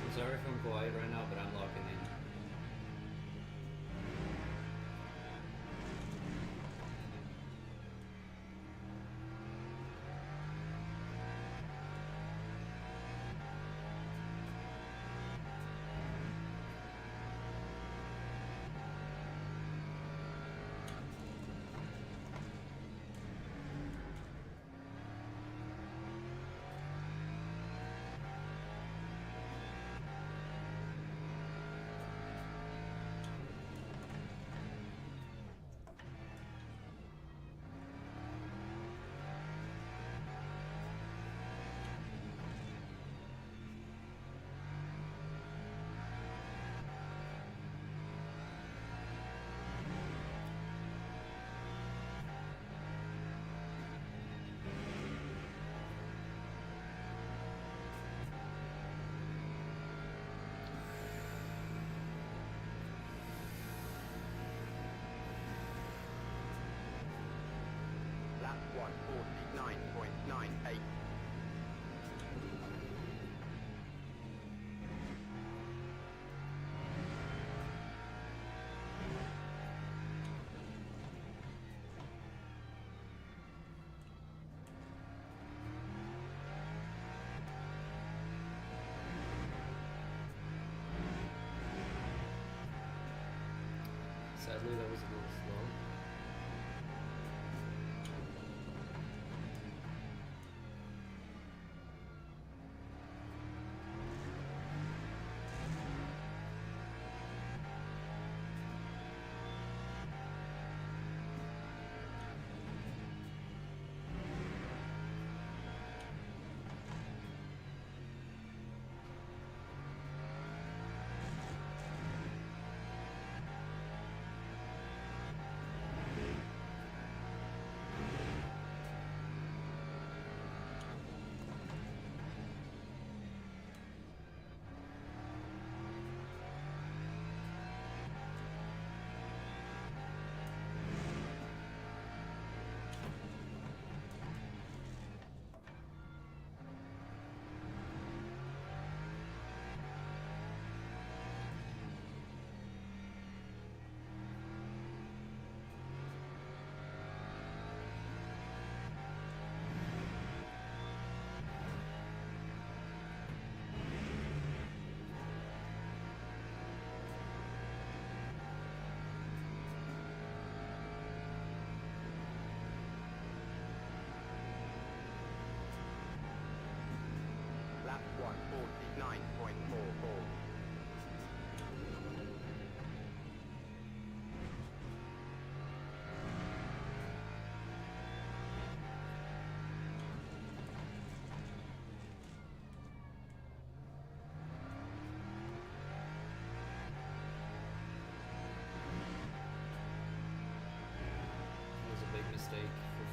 I'm sorry if I'm quiet right now, but I'm locking in. Lap 1:49.98. Sadly, that was a little slow.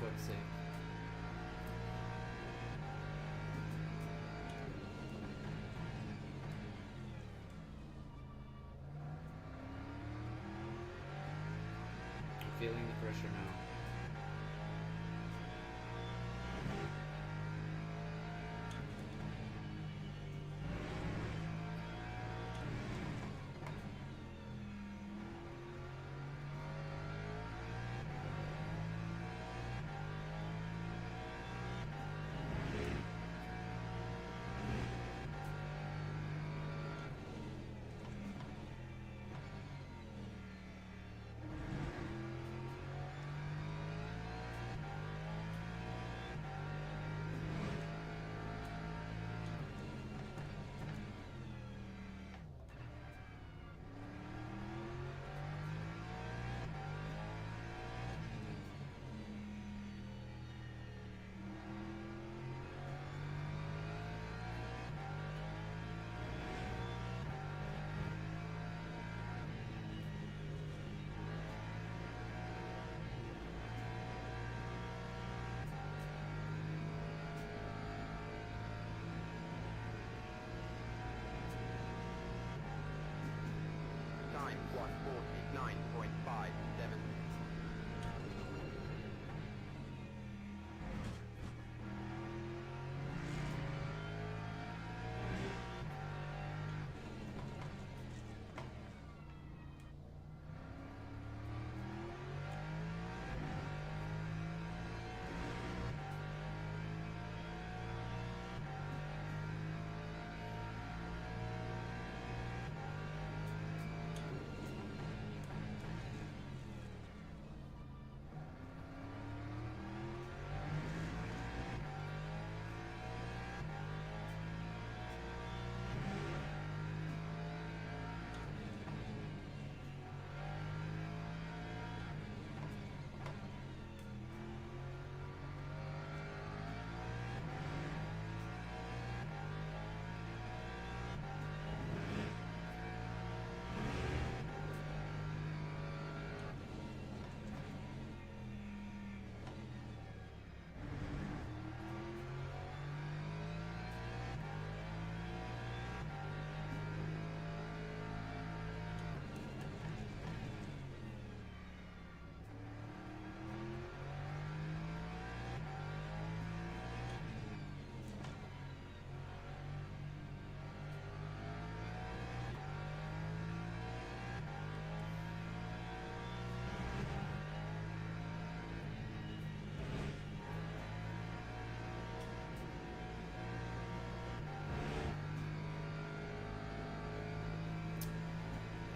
fuck's sake. I'm feeling the pressure now. Time 1:49.57.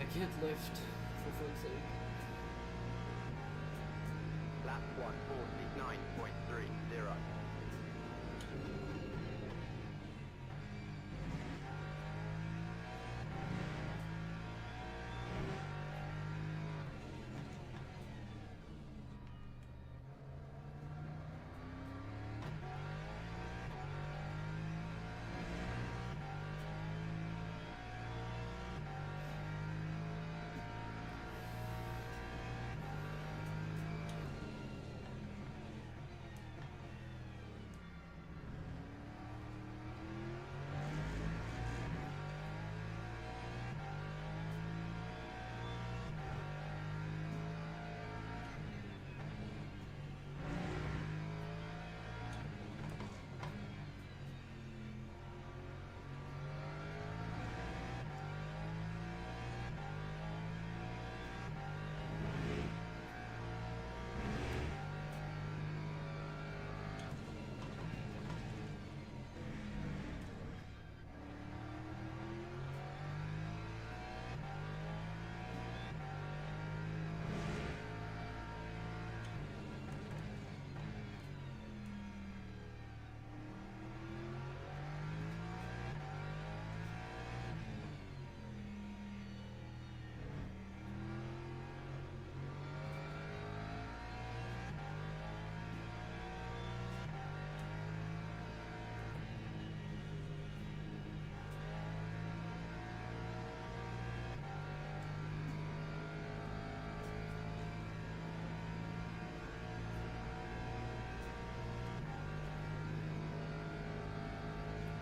I can't lift, for fuck's sake. Lap 1:49.30.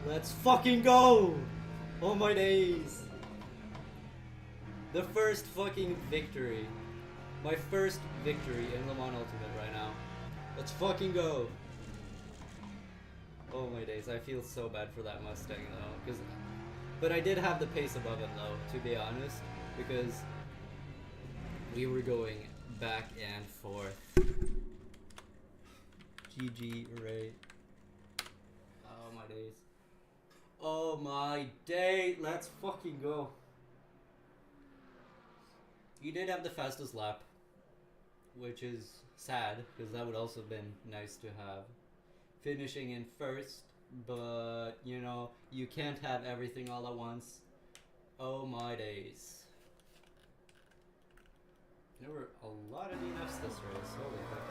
Let's fucking go! Oh my days! The first fucking victory. My first victory in Le Mans Ultimate right now. Let's fucking go! Oh my days, I feel so bad for that Mustang though, but I did have the pace above it though, to be honest, because we were going back and forth. GG, Ray. Oh my days. Oh my day, let's fucking go. You did have the fastest lap, which is sad, because that would also have been nice to have. Finishing in first, but you know, you can't have everything all at once. Oh my days. There were a lot of DNFs this race, holy fuck.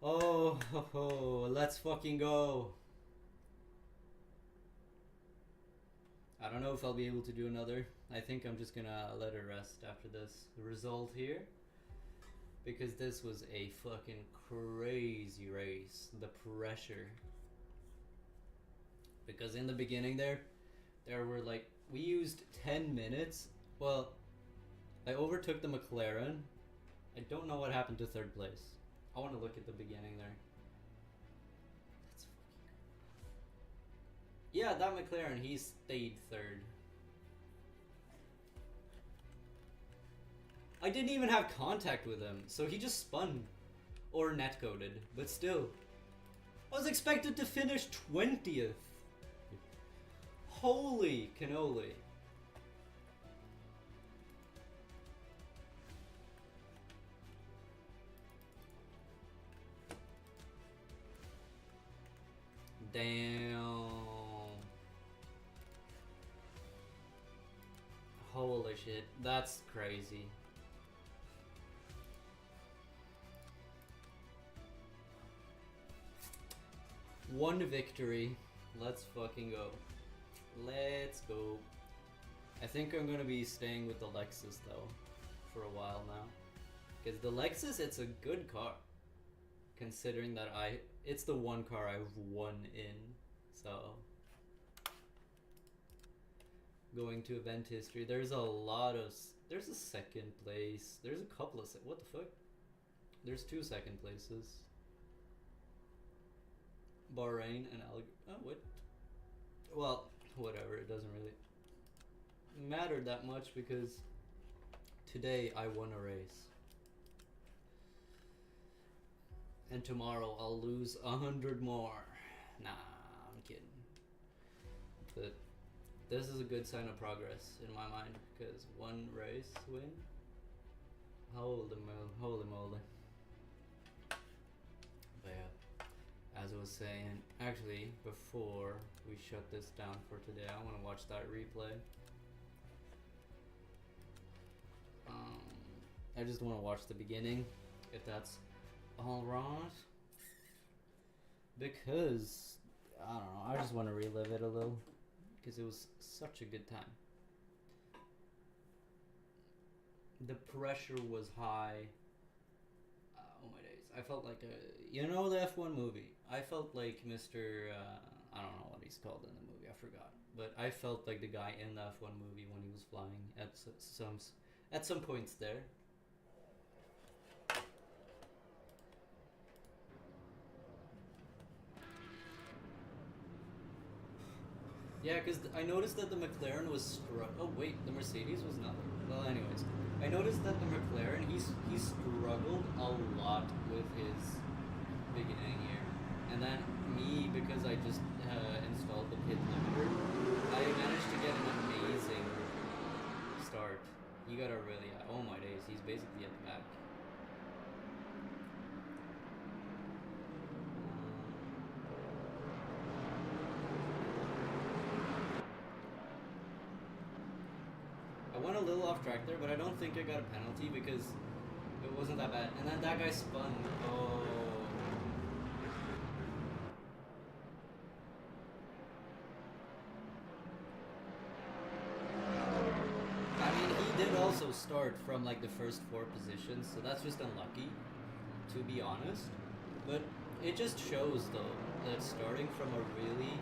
Oh, ho, ho, let's fucking go. I don't know if I'll be able to do another. I think I'm just gonna let it rest after this result here. Because this was a fucking crazy race. The pressure. Because in the beginning there were like, we used 10 minutes. Well, I overtook the McLaren. I don't know what happened to third place. I want to look at the beginning there. That's fucking... Yeah, that McLaren, he stayed third. I didn't even have contact with him, so he just spun. Or netcoded, but still. I was expected to finish 20th. Holy cannoli. Damn. Holy shit, that's crazy. One victory. Let's fucking go. Let's go. I think I'm gonna be staying with the Lexus though for a while now. Because the Lexus, it's a good car. Considering that it's the one car I've won in. So going to event history, there's a second place. There's a couple of what the fuck? There's 2 second places. Bahrain and what? Well, whatever, it doesn't really matter that much because today I won a race. And tomorrow I'll lose 100 more. Nah, I'm kidding. But this is a good sign of progress in my mind because 1 race win. Holy moly. But yeah, as I was saying, actually, before we shut this down for today, I want to watch that replay. I just want to watch the beginning, if that's alright. Because, I don't know, I just want to relive it a little. Because it was such a good time. The pressure was high. Oh my days. I felt like you know the F1 movie? I felt like Mr. I don't know what he's called in the movie, I forgot. But I felt like the guy in the F1 movie when he was flying at some points there. Yeah, because I noticed that the McLaren was oh wait, the Mercedes was not. Well, anyways, I noticed that the McLaren, he struggled a lot with his beginning here. And then me, because I just installed the pit limiter, I managed to get an amazing start. You gotta really, oh my days, he's basically at the back. I went a little off track there, but I don't think I got a penalty because it wasn't that bad. And then that guy spun. Oh. I mean, he did also start from like the first 4 positions, so that's just unlucky, to be honest. But it just shows though that starting from a really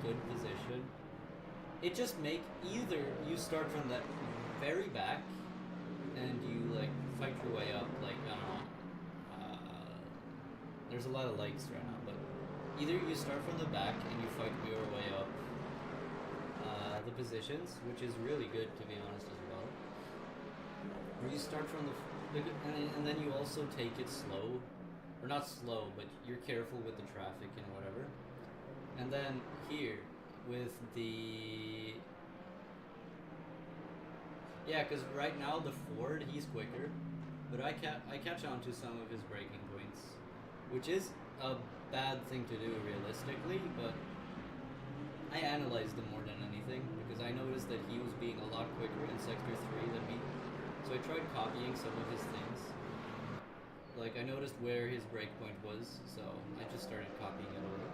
good position, it just either you start from that very back and you like fight your way up, like I don't know. There's a lot of likes right now, but either you start from the back and you fight your way up the positions, which is really good to be honest as well. Or you start from and then you also take it slow, or not slow, but you're careful with the traffic and whatever. And then here with the because right now the Ford, he's quicker, but I catch on to some of his braking points, which is a bad thing to do realistically, but I analyzed him more than anything because I noticed that he was being a lot quicker in Sector 3 than me. So I tried copying some of his things. Like I noticed where his brake point was, so I just started copying it over.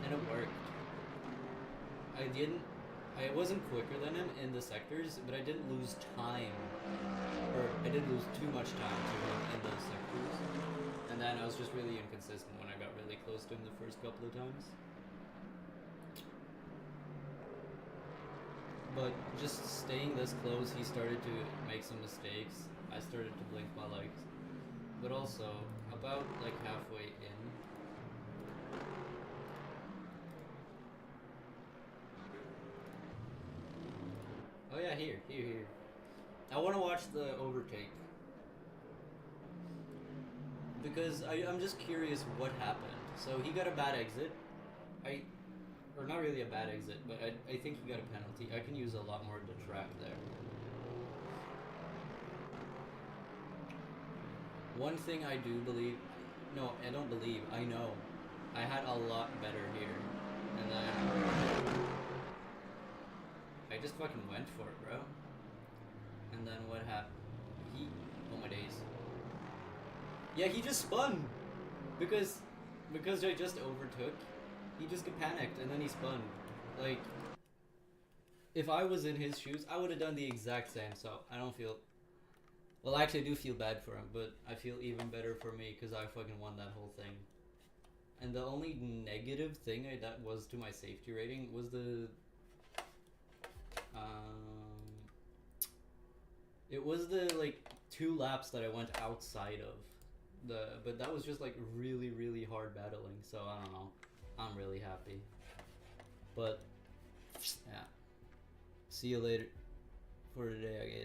And it worked. I wasn't quicker than him in the sectors, but I didn't lose time. Or I didn't lose too much time to him in those sectors. And then I was just really inconsistent when I got really close to him the first couple of times. But just staying this close, he started to make some mistakes. I started to blink my lights. But also, about like halfway in, oh yeah, here. I want to watch the overtake. Because I'm just curious what happened. So he got a bad exit. Or not really a bad exit, but I think he got a penalty. I can use a lot more of the track there. One thing I do believe, no, I don't believe, I know, I had a lot better here. And then I just fucking went for it, bro. And then what happened? Oh my days. Yeah, he just spun! Because I just overtook. He just got panicked and then he spun. Like, if I was in his shoes, I would have done the exact same. So I don't feel, well, actually I do feel bad for him, but I feel even better for me because I fucking won that whole thing. And the only negative thing that was to my safety rating was it was the like 2 laps that I went outside of but that was just like really, really hard battling. So I don't know. I'm really happy. But yeah. See you later for today, I guess.